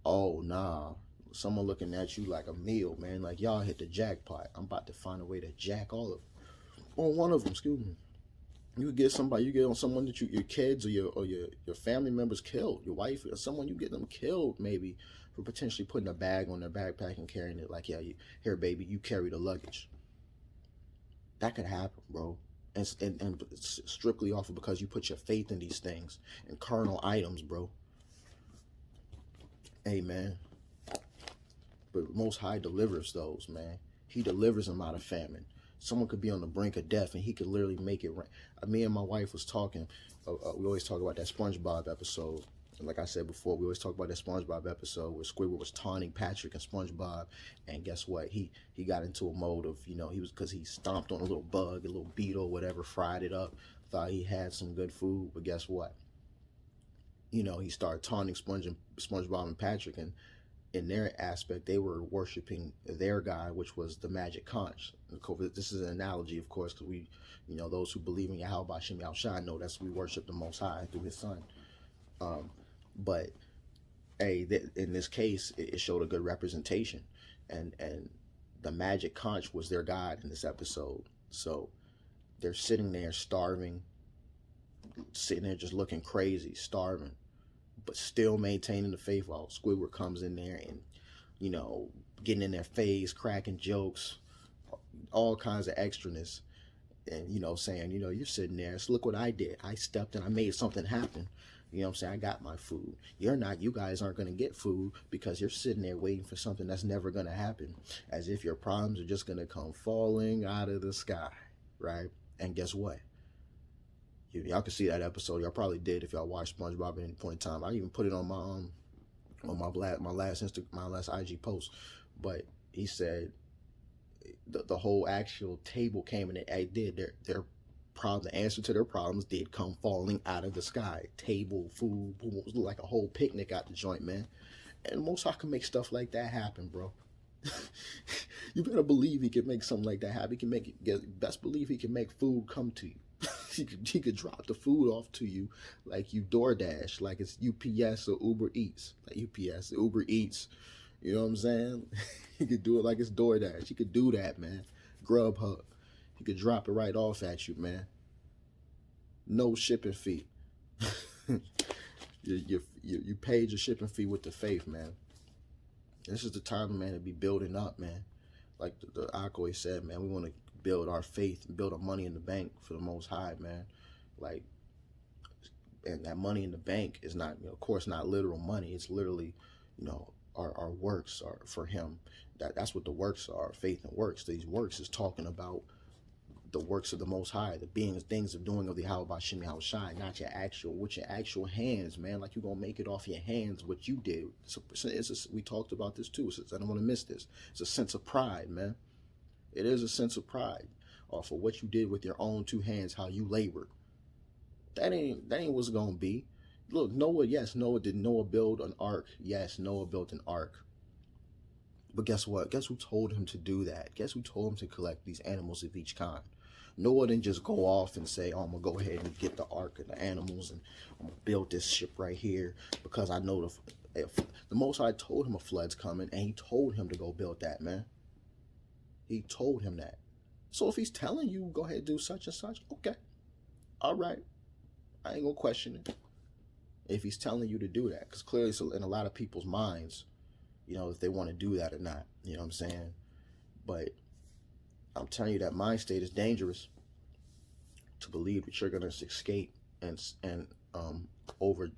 Oh, nah. Someone looking at you like a meal, man. Like, y'all hit the jackpot. I'm about to find a way to jack all of them. On one of them, excuse me. You get somebody, you get on someone that your kids or your family members killed, your wife or someone, you get them killed maybe for potentially putting a bag on their backpack and carrying it like, yeah, here, baby, you carry the luggage. That could happen, bro. And strictly off of because you put your faith in these things and carnal items, bro. Amen. But Most High delivers those, man. He delivers them out of famine. Someone could be on the brink of death and he could literally make it rain. Me and my wife was talking. We always talk about that SpongeBob episode. And like I said before, we always talk about that SpongeBob episode where Squidward was taunting Patrick and SpongeBob. And guess what? He got into a mode of, because he stomped on a little bug, a little beetle, whatever, fried it up, thought he had some good food. But guess what? He started taunting SpongeBob and Patrick, and in their aspect, they were worshiping their God, which was the magic conch. This is an analogy, of course, because we, those who believe in Yahweh Shem Yahushua know that's we worship the Most High through His Son. But hey, in this case, it showed a good representation, and the magic conch was their God in this episode. So they're sitting there starving, sitting there just looking crazy, starving, but still maintaining the faith while Squidward comes in there and, getting in their face, cracking jokes, all kinds of extraness. And, saying, you're sitting there, so look what I did. I stepped in, I made something happen. I got my food. You guys aren't going to get food because you're sitting there waiting for something that's never going to happen. As if your problems are just going to come falling out of the sky, right? And guess what? Y'all can see that episode. Y'all probably did if y'all watched SpongeBob at any point in time. I even put it on my last IG post. But he said the whole actual table came and it did. Their problem, the answer to their problems did come falling out of the sky. Table, food, it was like a whole picnic out the joint, man. And Most High can make stuff like that happen, bro. You better believe he can make something like that happen. He can make it. Best believe he can make food come to you. He could drop the food off to you like you DoorDash, like it's UPS or Uber Eats. Like UPS, Uber Eats. You know what I'm saying? He could do it like it's DoorDash. He could do that, man. Grubhub. He could drop it right off at you, man. No shipping fee. You paid your shipping fee with the faith, man. This is the time, man, to be building up, man. Like the Akoi said, man, we want to build our faith and build our money in the bank for the Most High, man. Like, and that money in the bank is not, of course, not literal money. It's literally, our works are for Him. That's what the works are, faith and works. These works is talking about the works of the Most High, the things of doing of the Yahweh Shem Yahushua, not with your actual hands, man. Like you're gonna make it off your hands what you did. We talked about this too. I don't want to miss this. It's a sense of pride, man. It is a sense of pride off of what you did with your own two hands, how you labored. That ain't what's gonna be. Look, Noah, yes, did Noah build an ark? Yes, Noah built an ark. But guess what? Guess who told him to do that? Guess who told him to collect these animals of each kind? Noah didn't just go off and say, I'm going to go ahead and get the ark and the animals and I'm going to build this ship right here because I know the Most High told him a flood's coming and He told him to go build that, man. He told him that. So if he's telling you, go ahead and do such and such, okay. All right. I ain't going to question it. If he's telling you to do that. Because clearly it's in a lot of people's minds, you know, if they want to do that or not. You know what I'm saying? But I'm telling you that mind state is dangerous. To believe that you're going to escape and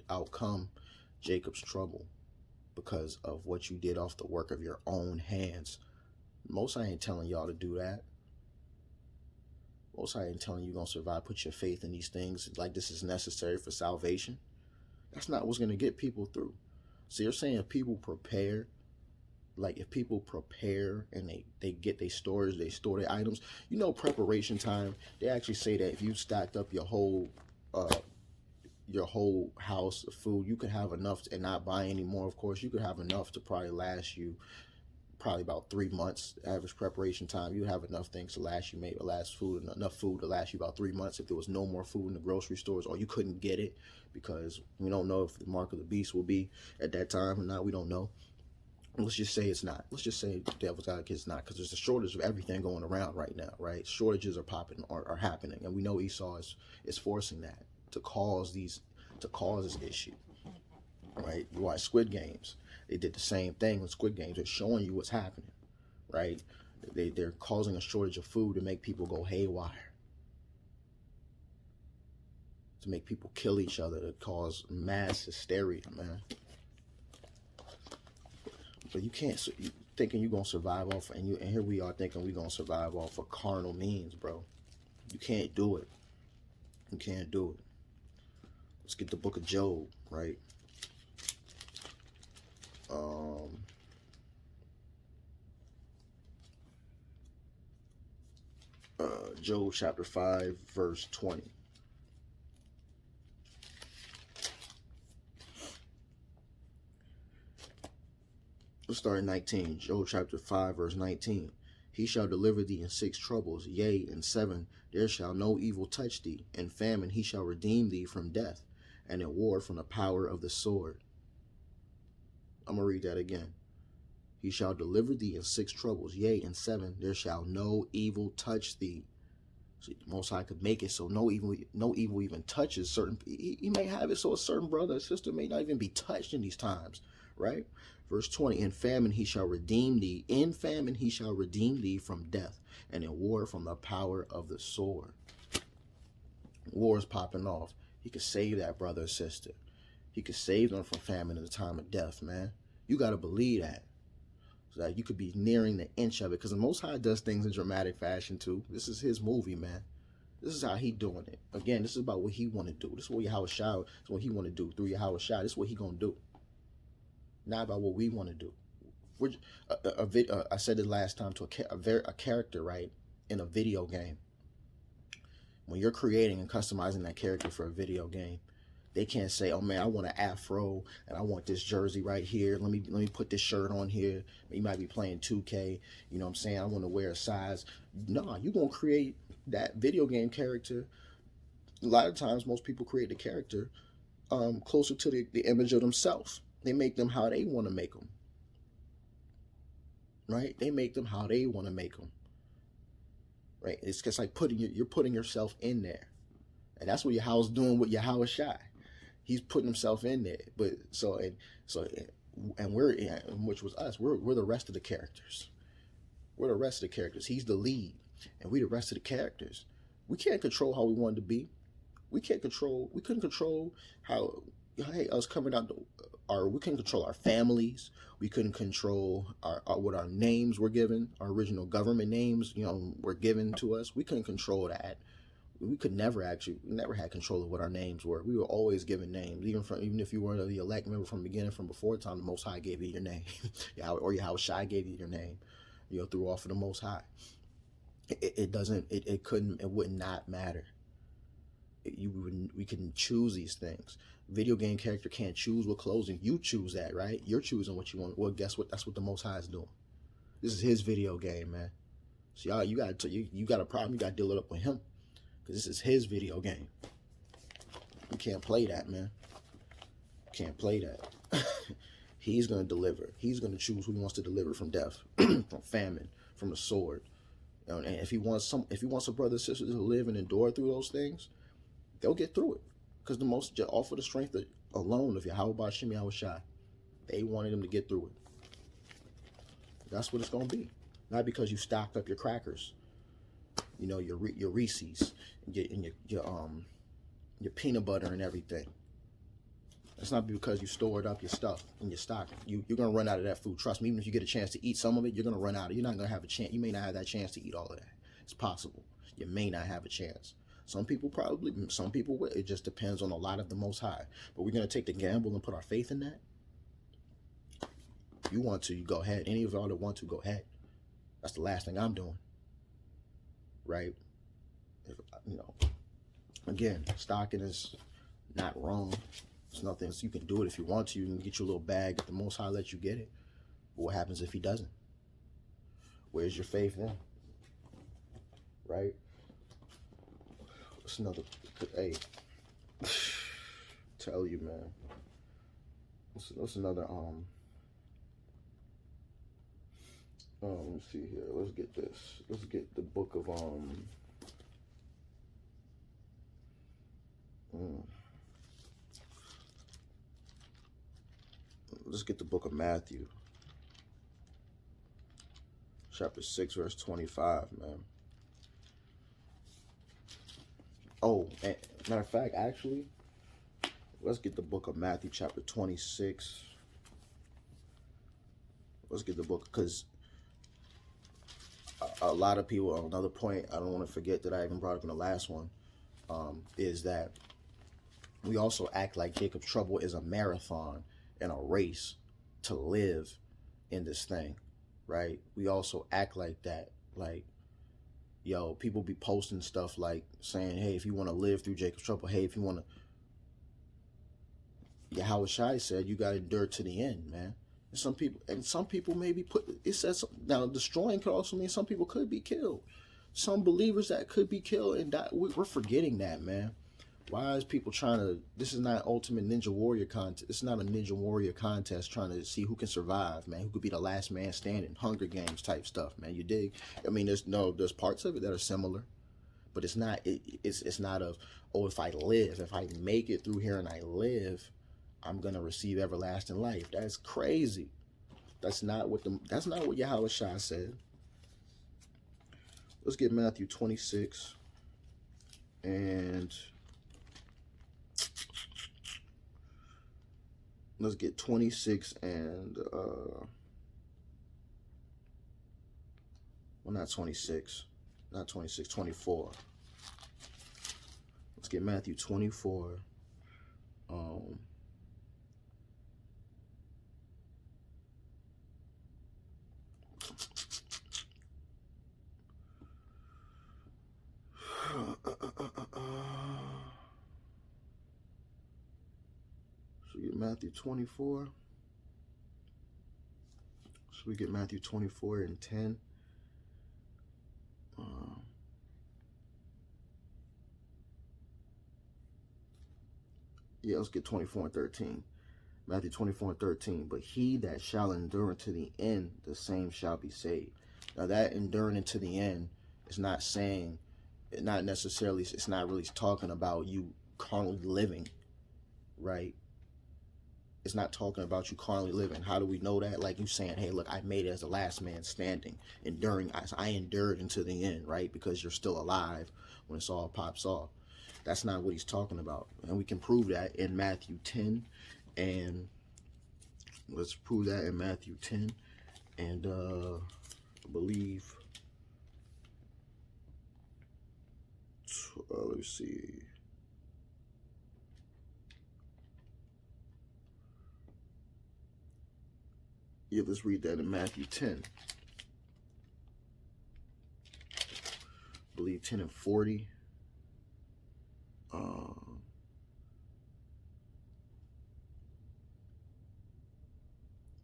outcome Jacob's trouble because of what you did off the work of your own hands. Most I ain't telling y'all to do that. Most I ain't telling you going to survive. Put your faith in these things like this is necessary for salvation. That's not what's going to get people through. So you're saying if people prepare, like if people prepare and they get their storage, they store their items, you know, preparation time, they actually say that if you stacked up your whole house of food, you could have enough and not buy any more. Of course, you could have enough to probably last you probably about 3 months. Average preparation time, you have enough things to last you, maybe enough food to last you about 3 months if there was no more food in the grocery stores, or you couldn't get it because we don't know if the mark of the beast will be at that time or not. We don't know. Let's just say it's not. Let's just say the devil's advocate it's not, because there's a shortage of everything going around right now, right? Shortages are are happening, and we know Esau is forcing that to cause this issue, right? You watch Squid Games. They did the same thing with Squid Games. They're showing you what's happening, right? They're causing a shortage of food to make people go haywire, to make people kill each other, to cause mass hysteria, man. But you can't, you thinking you're going to survive off, and here we are thinking we're going to survive off of carnal means, bro. You can't do it. You can't do it. Let's get the book of Job, right? Job chapter 5, verse 20. Let's start at 19. Job chapter 5, verse 19. He shall deliver thee in 6 troubles, yea, in 7 there shall no evil touch thee. In famine he shall redeem thee from death, and in war from the power of the sword. I'm going to read that again. He shall deliver thee in 6 troubles, yea, in 7 there shall no evil touch thee. So Most High could make it so no evil even touches certain. He may have it so a certain brother or sister may not even be touched in these times, right? Verse 20, in famine he shall redeem thee. In famine he shall redeem thee from death, and in war from the power of the sword. War is popping off. He could save that brother or sister. He could save them from famine in the time of death, man. You got to believe that. So that you could be nearing the inch of it, because the Most High does things in dramatic fashion too. This is his movie, man. This is how he doing it. Again, this is about what he want to do. This is what Yahweh Shai, this is what he want to do through Yahweh Shai. This is what he gonna do. Not about what we want to do. I said it last time to a character, right, in a video game. When you're creating and customizing that character for a video game, they can't say, "Oh man, I want an afro and I want this jersey right here. Let me put this shirt on here." You might be playing 2K. You know what I'm saying? I want to wear a size. No, you're gonna create that video game character. A lot of times, most people create the character closer to the image of themselves. They make them how they want to make them. Right? They make them how they want to make them. Right? It's just like you're putting yourself in there, and that's what Yahweh's doing with Yahweh Shai. He's putting himself in there, but we're, which was us. We're the rest of the characters. We're the rest of the characters. He's the lead, and we the rest of the characters. We can't control how we want to be. We couldn't control how, hey, us coming out. We couldn't control our families. We couldn't control what our names were given. Our original government names, were given to us. We couldn't control that. We never had control of what our names were. We were always given names, even if you were the elect member from the beginning, from before time, the Most High gave you your name, or Yahweh Shai gave you your name, through off of the Most High. It would not matter. We can choose these things. Video game character can't choose what clothing. You choose that, right? You're choosing what you want. Well, guess what? That's what the Most High is doing. This is his video game, man. So y'all, you got a problem. You got to deal it up with him. Because this is his video game. You can't play that, man. Can't play that. He's going to deliver. He's going to choose who he wants to deliver from death, from famine, from the sword. And if he wants a brother and sister to live and endure through those things, they'll get through it. Because the most, just off of the strength alone of Yahweh Bashim Yahweh Shai, they wanted him to get through it. That's what it's gonna be. Not because you stocked up your crackers, you know, your Reese's, and your peanut butter and everything. It's not because you stored up your stuff in your stock. You're gonna run out of that food. Trust me. Even if you get a chance to eat some of it, you're gonna run out of it. You're not gonna have a chance. You may not have that chance to eat all of that. It's possible. You may not have a chance. Some people probably. Some people will. It just depends on a lot of the Most High. But we're gonna take the gamble and put our faith in that. If you want to, you go ahead. Any of y'all that want to, go ahead. That's the last thing I'm doing. Right? If, you know. Again, stocking is not wrong. It's nothing. So you can do it if you want to. You can get your little bag. If the Most High lets you get it. But what happens if he doesn't? Where's your faith then? Right? What's another? Hey, tell you, man. What's another? Let me see here. Let's get this. Let's get the book of Let's get the book of Matthew, chapter 6, verse 25, man. Oh, and matter of fact, actually, let's get the book of Matthew, chapter 26. Let's get the book, because a lot of people, another point I don't want to forget that I even brought up in the last one, is that we also act like Jacob's trouble is a marathon and a race to live in this thing, right? We also act like that. Like, yo, people be posting stuff like saying, hey, if you want to live through Jacob's trouble, hey, if you want to, Yahweh Shai said you got to endure to the end, man. And some people maybe it says, now destroying could also mean some people could be killed. Some believers that could be killed, and we're forgetting that, man. Why is people trying to, this is not ultimate ninja warrior contest. It's not a ninja warrior contest trying to see who can survive, man. Who could be the last man standing, Hunger Games type stuff, man. You dig? I mean, there's parts of it that are similar, but it's not, it's not of, oh, if I make it through here and I live, I'm going to receive everlasting life. That's crazy. That's not what Yahweh Shai said. Let's get Matthew 26 and let's get 26 and well, not 26, 24. Let's get Matthew 24. So we get Matthew 24. So we get Matthew 24 and 10. Yeah, let's get 24 and 13. Matthew 24 and 13. But he that shall endure unto the end, the same shall be saved. Now that enduring unto the end is not saying, not necessarily, it's not really talking about you carnally living, right? It's not talking about you carnally living. How do we know that? Like you saying, hey, look, I made it as the last man standing, enduring. I endured into the end, right? Because you're still alive when it's all pops off. That's not what he's talking about. And we can prove that in Matthew 10. And let's prove that in Matthew 10. And I believe, let's see. Yeah, let's read that in Matthew 10. I believe 10 and 40.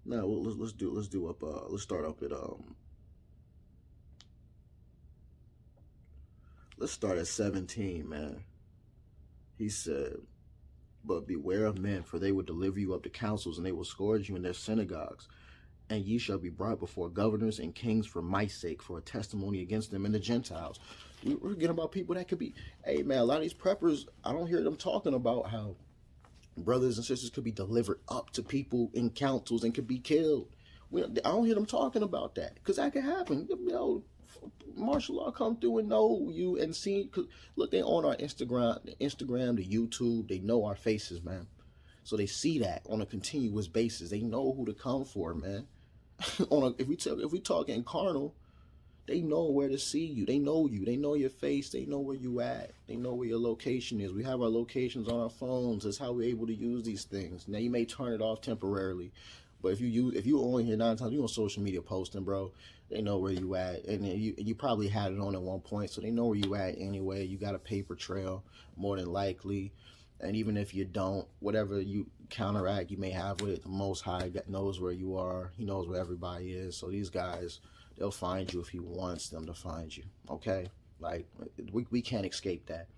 No, let's start up at let's start at 17, man. He said, but beware of men, for they will deliver you up to councils, and they will scourge you in their synagogues. And ye shall be brought before governors and kings for my sake, for a testimony against them and the Gentiles. We're getting about people that could be, hey man, a lot of these preppers, I don't hear them talking about how brothers and sisters could be delivered up to people in councils and could be killed. I don't hear them talking about that, because that could happen. Martial law come through and know you and see. Cause look, they on our Instagram, the YouTube. They know our faces, man. So they see that on a continuous basis. They know who to come for, man. If we talking carnal, they know where to see you. They know you. They know your face. They know where you at. They know where your location is. We have our locations on our phones. That's how we're able to use these things. Now you may turn it off temporarily, but if you only hear 9 times, you on social media posting, bro, they know where you at, and you probably had it on at one point, so they know where you at anyway. You got a paper trail more than likely, and even if you don't, whatever you counteract you may have with it, the Most High knows where you are. He knows where everybody is. So these guys, they'll find you if he wants them to find you. Okay, like we can't escape that,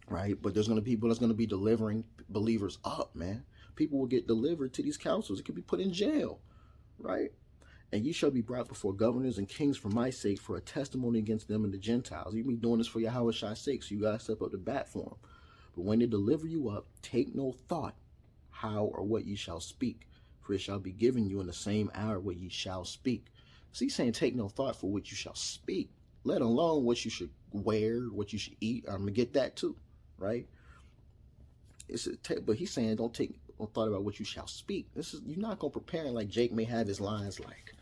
right? But there's gonna be people that's gonna be delivering believers up, man. People will get delivered to these councils. It could be put in jail, right? And ye shall be brought before governors and kings for my sake, for a testimony against them and the Gentiles. You be doing this for Yahawah's sake, so you gotta step up to bat for them. But when they deliver you up, take no thought how or what ye shall speak, for it shall be given you in the same hour what ye shall speak. So he's saying take no thought for what you shall speak, let alone what you should wear, what you should eat. I'm gonna get that too, right? But he's saying don't take no thought about what you shall speak. You're not gonna prepare like Jake may have his lines like,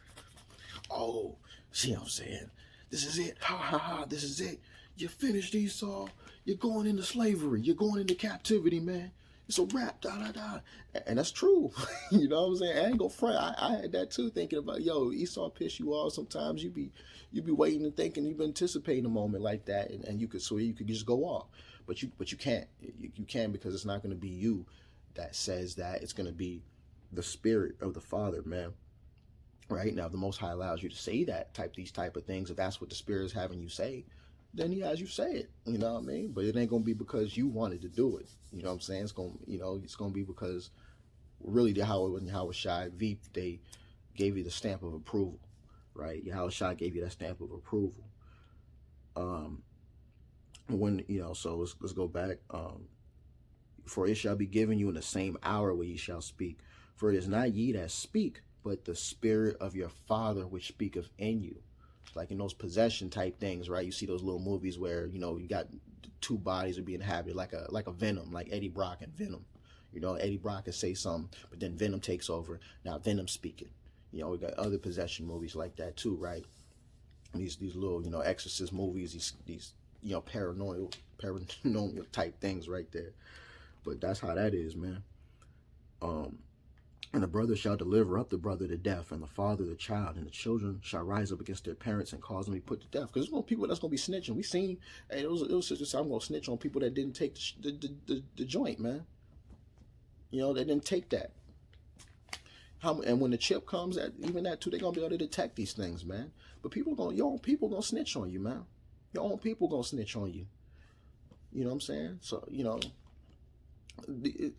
oh, see what I'm saying? This is it. Ha ha ha. This is it. You finished, Esau. You're going into slavery. You're going into captivity, man. It's a wrap. Da da da. And that's true. You know what I'm saying? I ain't gonna front. I had that too, thinking about, yo, Esau piss you off. Sometimes you be waiting and thinking, you've been anticipating a moment like that, and you could just go off. But you can't. You can't, because it's not gonna be you that says that. It's gonna be the Spirit of the Father, man. Right now, if the Most High allows you to say these type of things, if that's what the Spirit is having you say, then he has you say it. You know what I mean? But it ain't gonna be because you wanted to do it. You know what I'm saying? It's gonna be because really Yahawah they gave you the stamp of approval, right? Yahawah gave you that stamp of approval. So let's go back. For it shall be given you in the same hour where ye shall speak. For it is not ye that speak, but the Spirit of your Father which speaketh in you. Like in those possession type things, right? You see those little movies where, you got 2 bodies are being inhabited, like a Venom, like Eddie Brock and Venom. Eddie Brock can say something, but then Venom takes over. Now Venom's speaking. We got other possession movies like that too, right? These little, exorcist movies, these paranormal type things right there. But that's how that is, man. And the brother shall deliver up the brother to death, and the father the child, and the children shall rise up against their parents and cause them to be put to death. Because there's no people that's going to be snitching. We seen, hey, it was sisters, I'm going to snitch on people that didn't take the joint, man. They didn't take that. And when the chip comes, even that too, they're going to be able to detect these things, man. But your own people going to snitch on you, man. Your own people going to snitch on you. You know what I'm saying? So,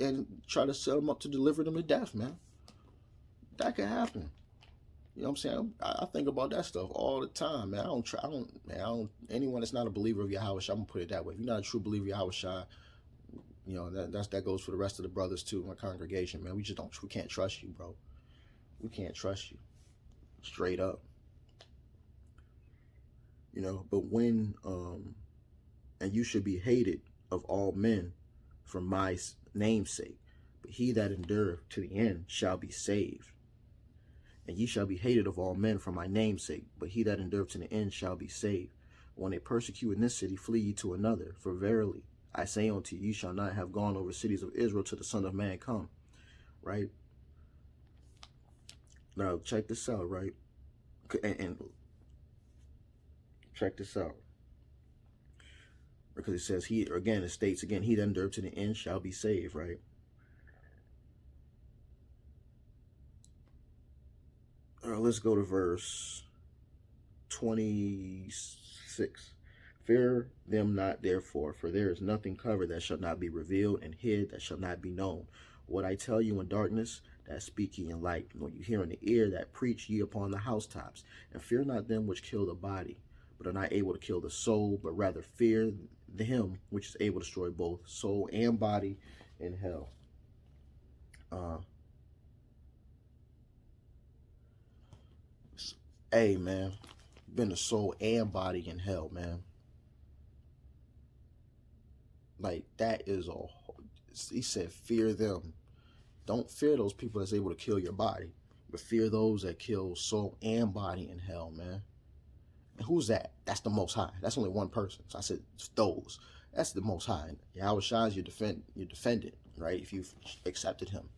and try to set them up to deliver them to death, man. That could happen. You know what I'm saying? I think about that stuff all the time, man. Anyone that's not a believer of Yahawah, I'm gonna put it that way. If you're not a true believer of Yahawah, that goes for the rest of the brothers too in my congregation, man. We can't trust you, bro. We can't trust you. Straight up. But when and you should be hated of all men for my name's sake, but he that endureth to the end shall be saved. And ye shall be hated of all men for my name's sake, but he that endureth to the end shall be saved. When they persecute in this city, flee ye to another. For verily I say unto you, ye shall not have gone over cities of Israel till the Son of Man come. Right? Now check this out, right? And check this out. Because it says it states again, he that endureth to the end shall be saved, right? Let's go to verse 26. Fear them not, therefore, for there is nothing covered that shall not be revealed, and hid that shall not be known. What I tell you in darkness, that speak ye in light, nor you hear in the ear that preach ye upon the housetops. And fear not them which kill the body, but are not able to kill the soul, but rather fear him which is able to destroy both soul and body in hell. Hey, man, been the soul and body in hell, man. Like, that is a, he said, fear them. Don't fear those people that's able to kill your body, but fear those that kill soul and body in hell, man. And who's that? That's the Most High. That's only one person. So I said those. That's the Most High. Yahweh Shai is your defendant, right? If you've accepted him.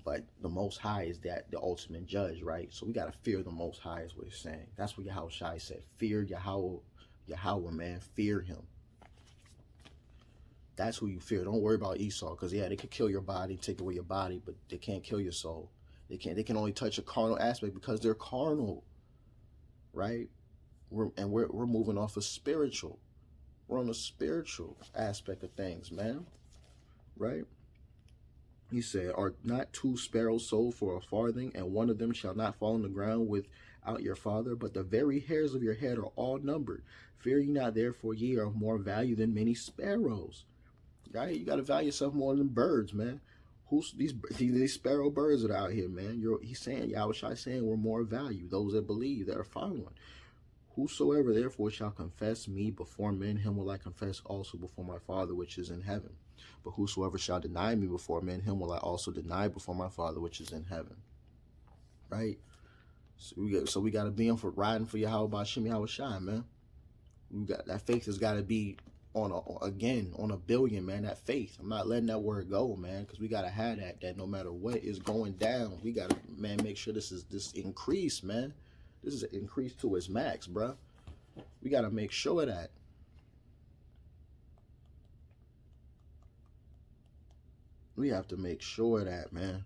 But the Most High is that the ultimate judge, right? So we gotta fear the Most High, is what he's saying. That's what Yahweh Shai said. Fear Yahweh, man. Fear him. That's who you fear. Don't worry about Esau, because yeah, they could kill your body, take away your body, but they can't kill your soul. They can only touch a carnal aspect because they're carnal, right? We're moving off of spiritual. We're on the spiritual aspect of things, man. Right? He said, are not 2 sparrows sold for a farthing, and one of them shall not fall on the ground without your Father? But the very hairs of your head are all numbered. Fear ye not, therefore ye are of more value than many sparrows. Right? You got to value yourself more than birds, man. Who's these sparrow birds that are out here, man? He's saying, Yahweh Shai saying, we're more value. Those that believe, that are following. Whosoever therefore shall confess me before men, him will I confess also before my Father which is in heaven. But whosoever shall deny me before men, him will I also deny before my Father which is in heaven. Right? So we got to be in for riding for Yahweh Bashim Yahweh Shai, man. We got that faith has got to be on a billion, man. That faith. I'm not letting that word go, man, because we got to have that no matter what is going down, we got to, man, make sure this increase, man. This is an increase to its max, bro. We got to make sure of that. We have to make sure of that, man.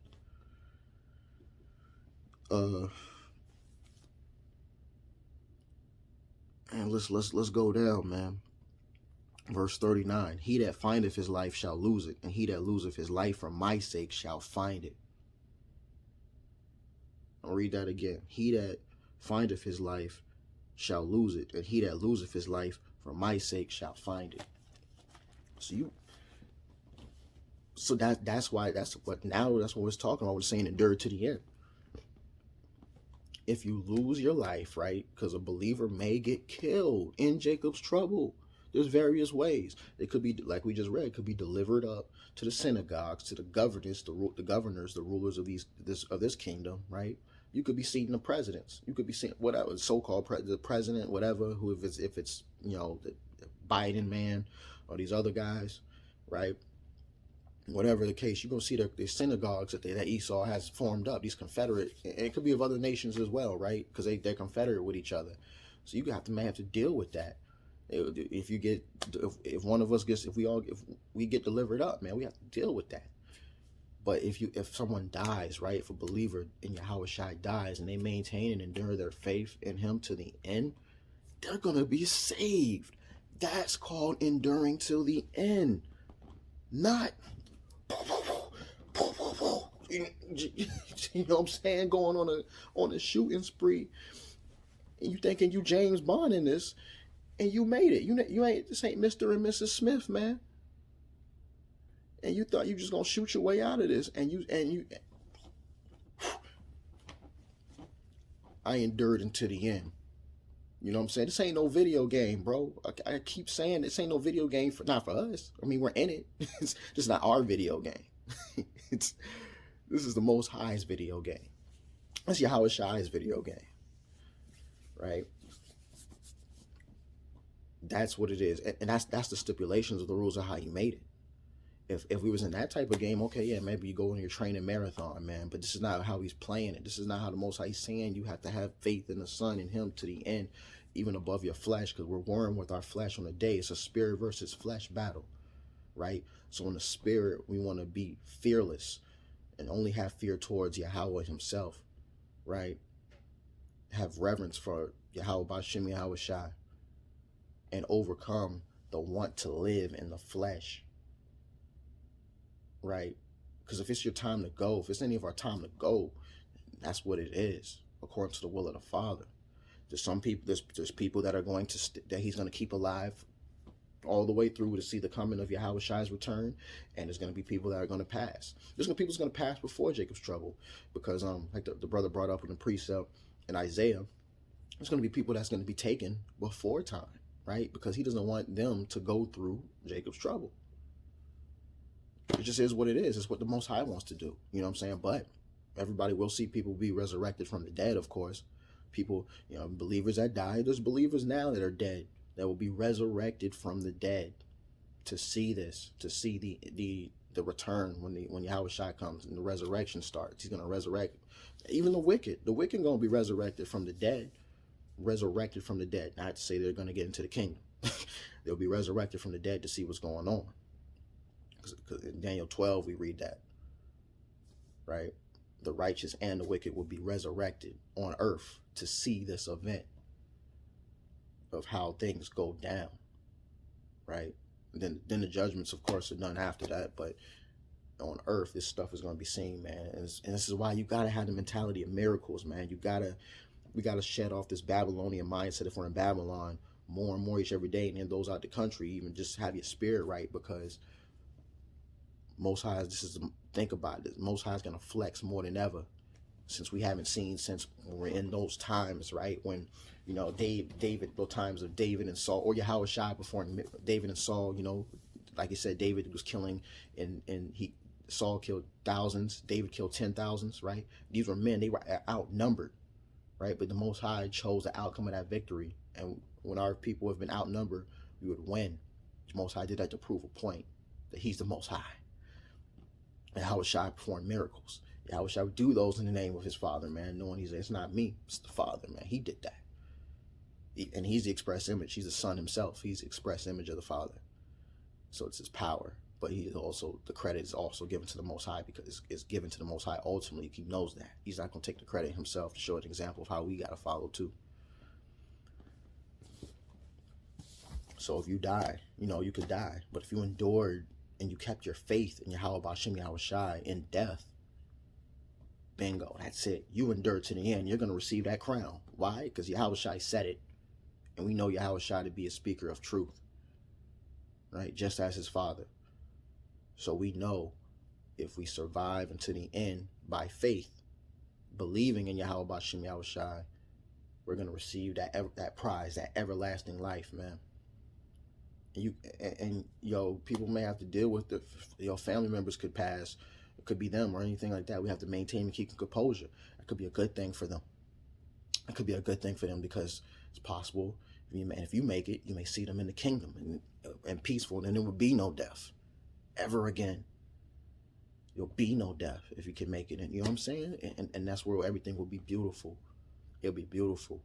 And let's go down, man. Verse 39. He that findeth his life shall lose it, and he that loseth his life for my sake shall find it. I'll read that again. He that findeth his life shall lose it, and he that loseth his life for my sake shall find it. That's what we're talking about. We're saying endure to the end. If you lose your life, right, because a believer may get killed in Jacob's trouble. There's various ways. It could be, like we just read, it could be delivered up to the synagogues, to the governors, the rulers of this kingdom, right? You could be seeing the presidents. You could be seeing whatever so-called the president, whatever. Who if it's the Biden man or these other guys, right? Whatever the case, you're gonna see the synagogues that Esau has formed up. These Confederate, and it could be of other nations as well, right? Because they're Confederate with each other. So you may have to deal with that. If one of us if we get delivered up, man, we have to deal with that. But if someone dies, right, if a believer in Yahweh Shai dies and they maintain and endure their faith in him to the end, they're gonna be saved. That's called enduring till the end. Not you know what I'm saying, going on a shooting spree, and you thinking you James Bond in this, and you made it. You ain't, this ain't Mr. and Mrs. Smith, man. And you thought you just gonna shoot your way out of this, and you I endured until the end. You know what I'm saying? This ain't no video game, bro. I keep saying this ain't no video game not for us. I mean, we're in it. It's just not our video game. This is the Most High's video game. That's Yahweh Shai's video game, right? That's what it is, and that's the stipulations of the rules of how you made it. If we was in that type of game, okay, yeah, maybe you go on your training marathon, man. But this is not how he's playing it. This is not how the Most High is saying you have to have faith in the Son and Him to the end, even above your flesh, because we're warring with our flesh on the day. It's a spirit versus flesh battle, right? So in the spirit, we want to be fearless and only have fear towards Yahweh Himself, right? Have reverence for Yahweh Bashim Yahweh Shai, and overcome the want to live in the flesh, right? Because if it's your time to go, if it's any of our time to go, that's what it is, according to the will of the Father. There's some people, there's people that are going to, that he's going to keep alive all the way through to see the coming of Yahweh Shai's return, and there's going to be people that are going to pass. There's going to be people that's going to pass before Jacob's trouble, because like the brother brought up in the precept in Isaiah, there's going to be people that's going to be taken before time, right? Because he doesn't want them to go through Jacob's trouble. It just is what it is. It's what the Most High wants to do. You know what I'm saying? But everybody will see people be resurrected from the dead, of course. People, believers that died. There's believers now that are dead that will be resurrected from the dead to see this, to see the return when Yahweh Shai comes and the resurrection starts. He's going to resurrect even the wicked. The wicked going to be resurrected from the dead. Resurrected from the dead. Not to say they're going to get into the kingdom. They'll be resurrected from the dead to see what's going on. Because in Daniel 12 we read that, right? The righteous and the wicked will be resurrected on earth to see this event of how things go down, right? And then the judgments, of course, are done after that. But on earth, this stuff is going to be seen, man. And this is why you got to have the mentality of miracles, man. We got to shed off this Babylonian mindset if we're in Babylon more and more each every day, and then those out the country, even just have your spirit right, because Most High, think about this, Most High is going to flex more than ever, since we haven't seen since we're in those times, right? When, David, those times of David and Saul, or Yahweh Shai before David and Saul, like you said, David was killing, and Saul killed thousands, David killed 10,000s, right? These were men, they were outnumbered, right? But the Most High chose the outcome of that victory, and when our people have been outnumbered, we would win. The Most High did that to prove a point that he's the Most High. And Yahweh Shai performed miracles. Yahweh Shai would do those in the name of his Father, man, knowing it's not me, it's the Father, man. He did that. And he's the express image. He's the Son himself. He's the express image of the Father. So it's his power. But the credit is also given to the Most High, because it's given to the Most High ultimately. He knows that. He's not going to take the credit himself to show an example of how we got to follow too. So if you die, you could die. But if you endured and you kept your faith in Yahweh Ba'Shem Yahweh Shai in death, bingo, that's it. You endured to the end. You're going to receive that crown. Why? Because Yahweh Shai said it. And we know Yahweh Shai to be a speaker of truth, right? Just as his Father. So we know if we survive until the end by faith, believing in Yahweh Ba'Shem Yahweh Shai, we're going to receive that prize, that everlasting life, man. And people may have to deal with family members could pass. It could be them or anything like that. We have to maintain and keep composure. It could be a good thing for them. It could be a good thing for them, because it's possible, if you make it, you may see them in the kingdom and peaceful, and there will be no death ever again. There'll be no death if you can make it. And you know what I'm saying? And that's where everything will be beautiful. It'll be beautiful.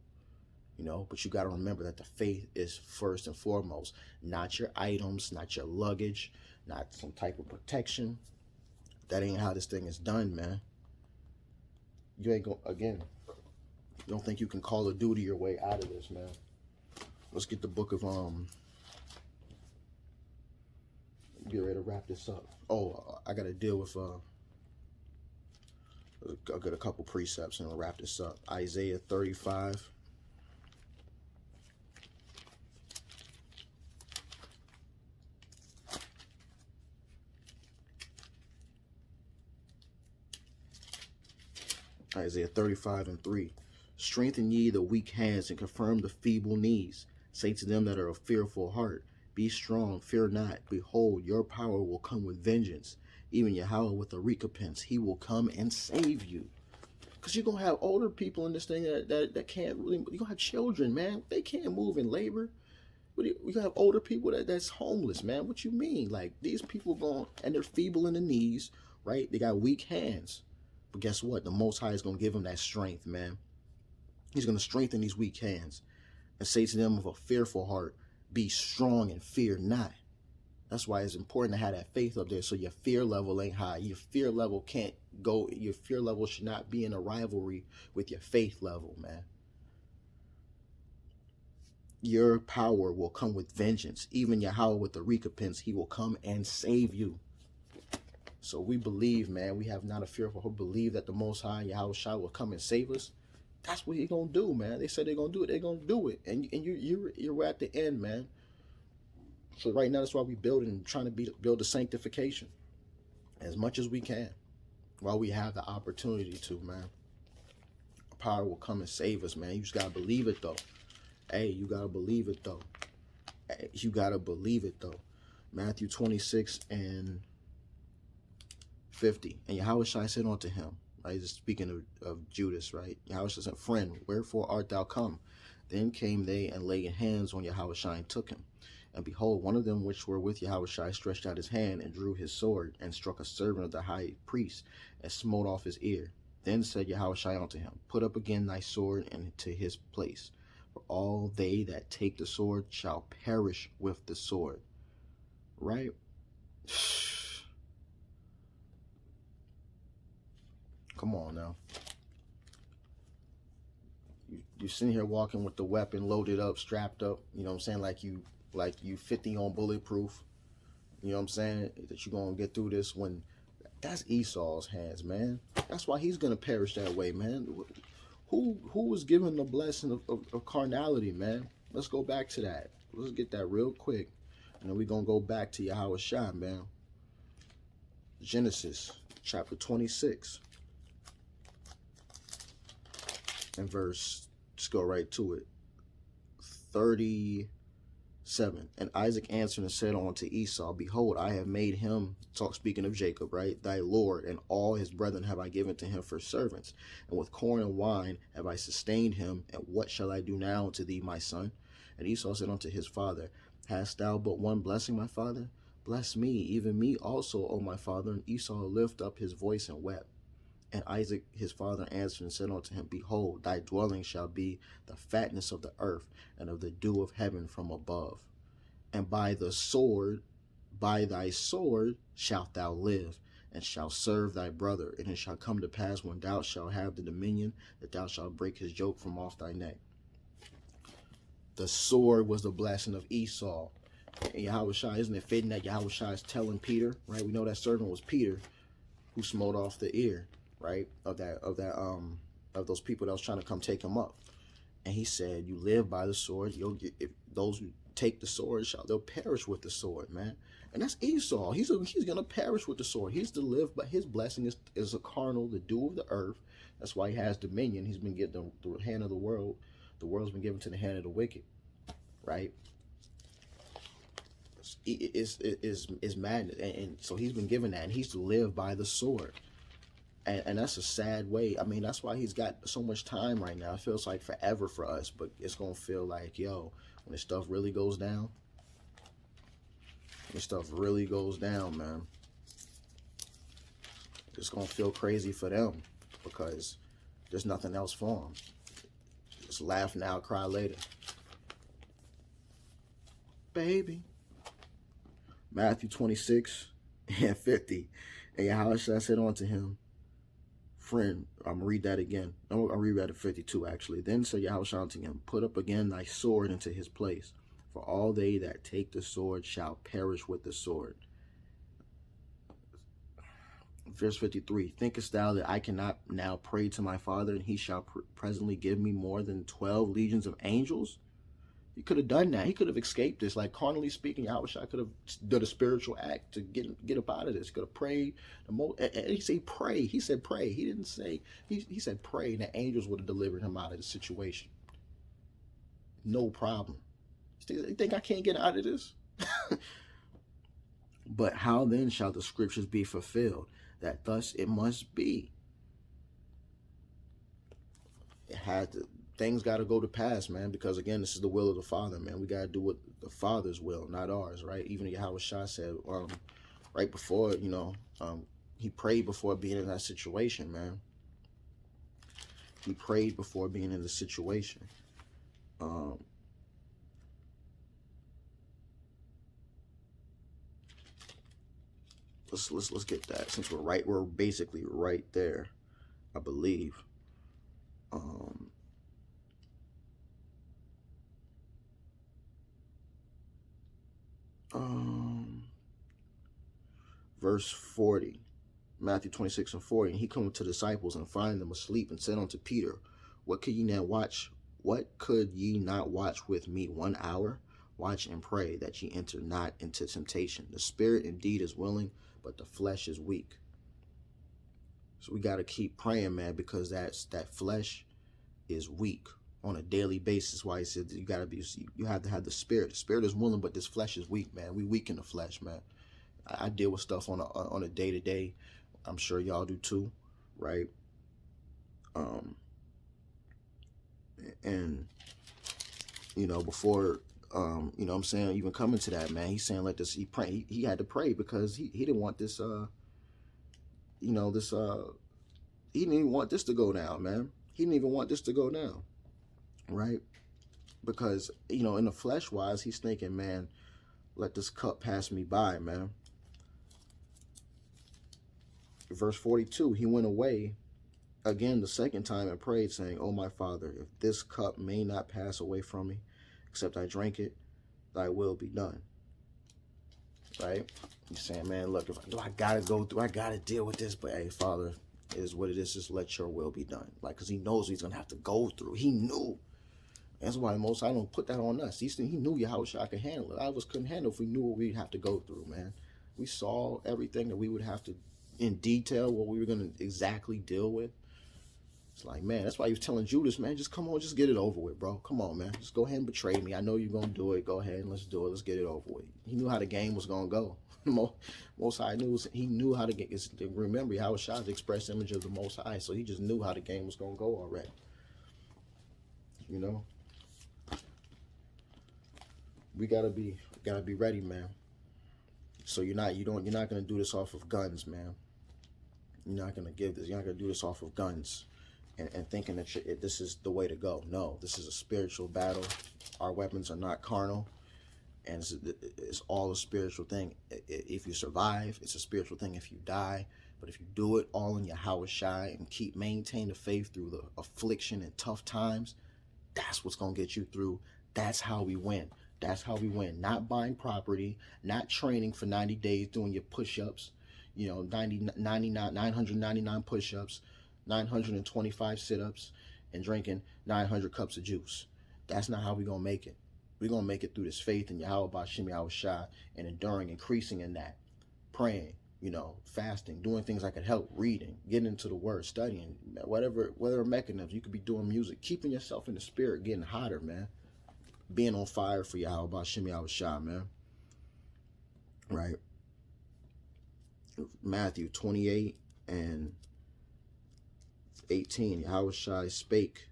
But you got to remember that the faith is first and foremost, not your items, not your luggage, not some type of protection. That ain't how this thing is done, man. You ain't going, again, you don't think you can Call of Duty your way out of this, man. Let's get the book of, get ready to wrap this up. Oh, I got to deal with, I'll get a couple precepts and I'll wrap this up. Isaiah 35. Isaiah 35:3. Strengthen ye the weak hands and confirm the feeble knees. Say to them that are of fearful heart, be strong, fear not. Behold, your power will come with vengeance. Even Yahweh with a recompense. He will come and save you. Because you're going to have older people in this thing that can't really, you're going to have children, man. They can't move in labor. You're going to have older people that's homeless, man. What you mean? Like, these people and they're feeble in the knees, right? They got weak hands. But guess what? The Most High is going to give them that strength, man. He's going to strengthen these weak hands and say to them of a fearful heart, be strong and fear not. That's why it's important to have that faith up there, so your fear level ain't high. Your fear level should not be in a rivalry with your faith level, man. Your power will come with vengeance. Even Yahweh with the recompense, he will come and save you. So we believe, man, we have not a fear for who believe that the Most High Yahweh Shai will come and save us. That's what He gonna do, man. They said they're gonna do it. They're gonna do it, and you're at the end, man. So right now, that's why we building and trying to build the sanctification as much as we can, while we have the opportunity to, man. Power will come and save us, man. You just gotta believe it, though. Hey, you gotta believe it, though. Hey, you gotta believe it, though. Matthew 26 and 50. And Yahweh Shai said unto him, right? Just speaking of Judas, right? Yahweh Shai said, Friend, wherefore art thou come? Then came they and laid hands on Yahweh Shai and took him. And behold, one of them which were with Yahweh Shai stretched out his hand and drew his sword and struck a servant of the high priest and smote off his ear. Then said Yahweh Shai unto him, Put up again thy sword into his place. For all they that take the sword shall perish with the sword. Right? Come on now. You're sitting here walking with the weapon loaded up, strapped up, you know what I'm saying, like you 50 on bulletproof, you know what I'm saying, that you're going to get through this, when that's Esau's hands, man. That's why he's going to perish that way, man. Who was given the blessing of carnality, man? Let's go back to that. Let's get that real quick. And then we're going to go back to Yahweh Shai, man. Genesis chapter 26 and verse, let's go right to it, 37. And Isaac answered and said unto Esau, Behold, I have made him, speaking of Jacob, right, thy Lord, and all his brethren have I given to him for servants, and with corn and wine have I sustained him, and what shall I do now unto thee, my son? And Esau said unto his father, Hast thou but one blessing, my father? Bless me, even me also, O my father. And Esau lifted up his voice and wept. And Isaac his father answered and said unto him, Behold, thy dwelling shall be the fatness of the earth, and of the dew of heaven from above. And by thy sword shalt thou live, and shalt serve thy brother. And it shall come to pass, when thou shalt have the dominion, that thou shalt break his yoke from off thy neck. The sword was the blessing of Esau. And Yahweh Shai, isn't it fitting that Yahweh Shai is telling Peter, right? We know that servant was Peter, who smote off the ear, right, of those people that was trying to come take him up. And he said, you live by the sword. If those who take the sword they'll perish with the sword, man. And that's Esau. He's gonna perish with the sword. He's to live, but his blessing is a carnal, the dew of the earth. That's why he has dominion. He's been given the hand of the world. The world's been given to the hand of the wicked, right? Is madness, and so he's been given that, and he's to live by the sword. And that's a sad way. I mean, that's why he's got so much time right now. It feels like forever for us, but it's going to feel like, yo, when this stuff really goes down, man, it's going to feel crazy for them, because there's nothing else for them. Just laugh now, cry later. Baby. Matthew 26 and 50. And Yahweh said unto him, Friend, I'm going to read that again. I'll read that at 52, actually. Then said Yahweh unto him, Put up again thy sword into his place, for all they that take the sword shall perish with the sword. Verse 53, Thinkest thou that I cannot now pray to my Father, and he shall presently give me more than 12 legions of angels? He could have done that. He could have escaped this. Like, carnally speaking, I wish I could have done a spiritual act to get up out of this. Could have prayed. And he said pray. He said pray. He didn't say, he said pray, and the angels would have delivered him out of the situation. No problem. You think I can't get out of this? But how then shall the scriptures be fulfilled, that thus it must be? It had to. Things got to go to pass, man, because, again, this is the will of the Father, man. We got to do what the Father's will, not ours, right? Even Yahweh Shai said right before, he prayed before being in that situation, man. He prayed before being in the situation. Let's get that, since we're basically right there, I believe. Verse 40. Matthew 26:40, and he came to the disciples and finding them asleep, and said unto Peter, What could ye not watch? What could ye not watch with me 1 hour? Watch and pray that ye enter not into temptation. The spirit indeed is willing, but the flesh is weak. So we got to keep praying, man, because that flesh is weak on a daily basis. Why he said you have to have the spirit. The spirit is willing, but this flesh is weak, man. We weak in the flesh, man. I deal with stuff on a day-to-day. I'm sure y'all do too, right? And before what I'm saying, even coming to that, man, he's saying let this, he had to pray because he didn't want this he didn't even want this to go down, man. He didn't even want this to go down, right? Because in the flesh wise, he's thinking, man, let this cup pass me by, man. Verse 42, he went away again the second time and prayed, saying, O my Father, if this cup may not pass away from me, except I drink it, thy will be done. Right? He's saying, man, look, I gotta deal with this, but hey, Father, it is what it is, just let your will be done. Like, because he knows he's gonna have to go through. He knew. That's why most I don't put that on us. He knew Yahushua could handle it. I couldn't handle if we knew what we'd have to go through, man. We saw everything that we would have to, in detail, what we were going to exactly deal with. It's like, man, that's why he was telling Judas, man, just come on, just get it over with, bro. Come on, man. Just go ahead and betray me. I know you're going to do it. Go ahead and let's do it. Let's get it over with. He knew how the game was going to go. Most High he knew how to get, remember, Yahushua is the express image of the Most High, so he just knew how the game was going to go already. We gotta be ready, man. So you're not gonna do this off of guns, man. You're not gonna do this off of guns and thinking that this is the way to go. No, this is a spiritual battle. Our weapons are not carnal, and it's all a spiritual thing. If you survive, it's a spiritual thing. If you die, but if you do it all in Yahushua and maintain the faith through the affliction and tough times, that's what's gonna get you through. That's how we win. That's how we win. Not buying property, not training for 90 days, doing your push-ups, 999 push-ups, 925 sit-ups, and drinking 900 cups of juice. That's not how we're going to make it. We're going to make it through this faith in Yahweh Bashim Yahushua and enduring, increasing in that, praying, fasting, doing things that could help, reading, getting into the word, studying, whatever mechanisms. You could be doing music, keeping yourself in the spirit, getting hotter, man. Being on fire for Yahweh Bashim Yahushua, man. Right? Matthew 28 and 18. Yahushua spake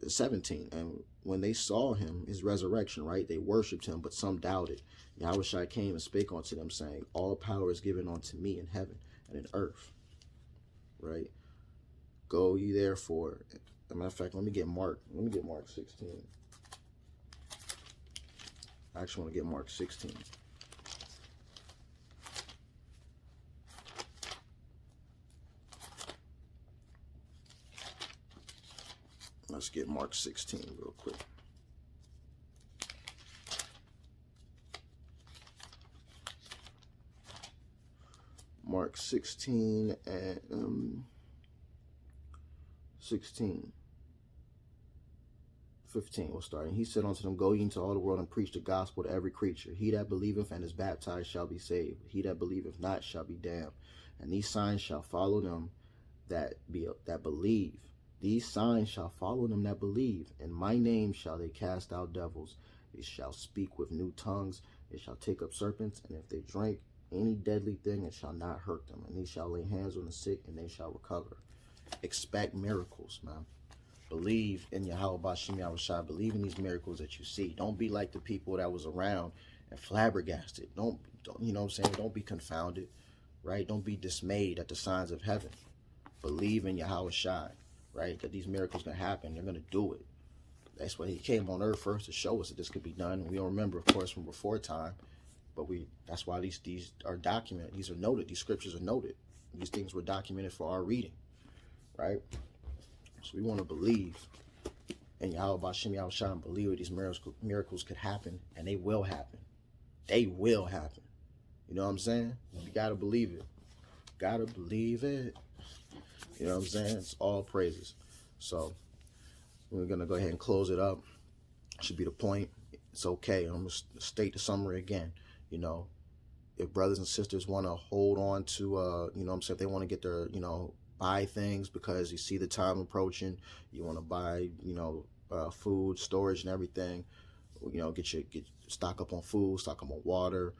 17. And when they saw him, his resurrection, right, they worshipped him, but some doubted. Yahushua came and spake unto them, saying, All power is given unto me in heaven and in earth. Right? Go ye therefore. As a matter of fact, let me get Mark 16. I actually want to get Mark 16. Let's get Mark 16 real quick. Mark 16 and 16. 15, we'll start. And he said unto them, Go ye into all the world and preach the gospel to every creature. He that believeth and is baptized shall be saved. He that believeth not shall be damned. And these signs shall follow them that believe. These signs shall follow them that believe. In my name shall they cast out devils. They shall speak with new tongues. They shall take up serpents. And if they drink any deadly thing, it shall not hurt them. And they shall lay hands on the sick, and they shall recover. Expect miracles, man. Believe in Yahweh Bashim Yahushua. Believe in these miracles that you see. Don't be like the people that was around and flabbergasted. Don't you know what I'm saying? Don't be confounded, right? Don't be dismayed at the signs of heaven. Believe in Yahushua, right? That these miracles can happen. They're gonna do it. That's why he came on earth first, to show us that this could be done. We don't remember, of course, from before time, but that's why these are documented. These are noted. These scriptures are noted. These things were documented for our reading, right? So we want to believe in Yahweh Bashim Yahushua and believe that these miracles could happen, and they will happen. They will happen. You know what I'm saying? You gotta believe it. Gotta believe it. You know what I'm saying? It's all praises. So we're gonna go ahead and close it up. Should be the point. It's okay. I'm gonna state the summary again. You know, if brothers and sisters want to hold on to, you know what I'm saying, if they want to get their, you know, buy things because you see the time approaching, you want to buy, you know, food, storage and everything, you know, get stock up on food, stock up on water,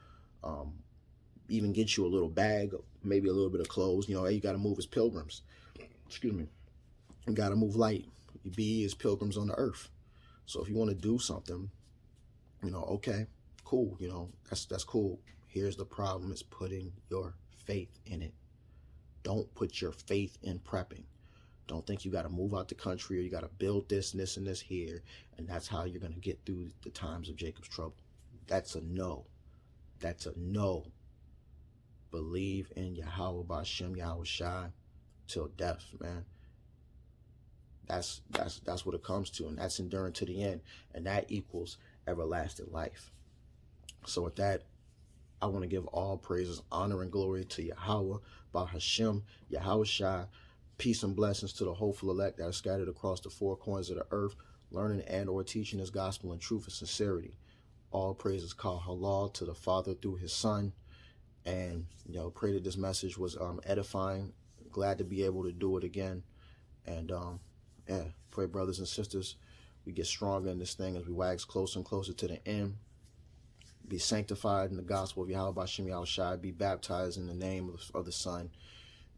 even get you a little bag, maybe a little bit of clothes. You know, hey, you got to move as pilgrims. Excuse me. You got to move light. You be as pilgrims on the earth. So if you want to do something, you know, okay, cool. You know, that's cool. Here's the problem, is putting your faith in it. Don't put your faith in prepping. Don't think you got to move out the country or you got to build this and this and this here, and that's how you're going to get through the times of Jacob's trouble. That's a no. That's a no. Believe in Yahweh B'Shem Yahweh Shai till death, man. That's what it comes to, and that's enduring to the end, and that equals everlasting life. So with that, I want to give all praises, honor, and glory to Yahweh B'Shem Yahweh Shai. Peace and blessings to the hopeful elect that are scattered across the four corners of the earth, learning and or teaching His gospel in truth and sincerity. All praises call halal to the Father through His Son. And, you know, pray that this message was edifying. Glad to be able to do it again. And, yeah, pray, brothers and sisters, we get stronger in this thing as we wax closer and closer to the end. Be sanctified in the gospel of Yahweh B'Shem Yahweh Shai. Be baptized in the name of the Son,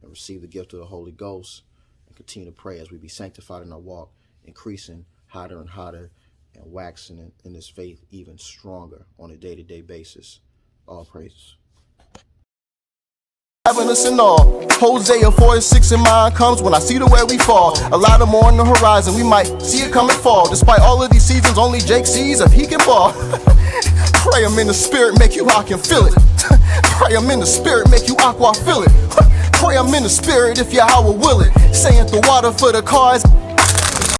and receive the gift of the Holy Ghost, and continue to pray as we be sanctified in our walk, increasing hotter and hotter, and waxing in this faith even stronger on a day-to-day basis. All praises. Having us in all. Hosea 4:6 in mind comes when I see the way we fall. A lot of more on the horizon, we might see it come and fall. Despite all of these seasons, only Jake sees if he can ball. Pray him in the spirit, make you I can feel it. Pray him in the spirit, make you aqua feel it. Pray him in the spirit if Yahweh will it. Saying the water for the cars.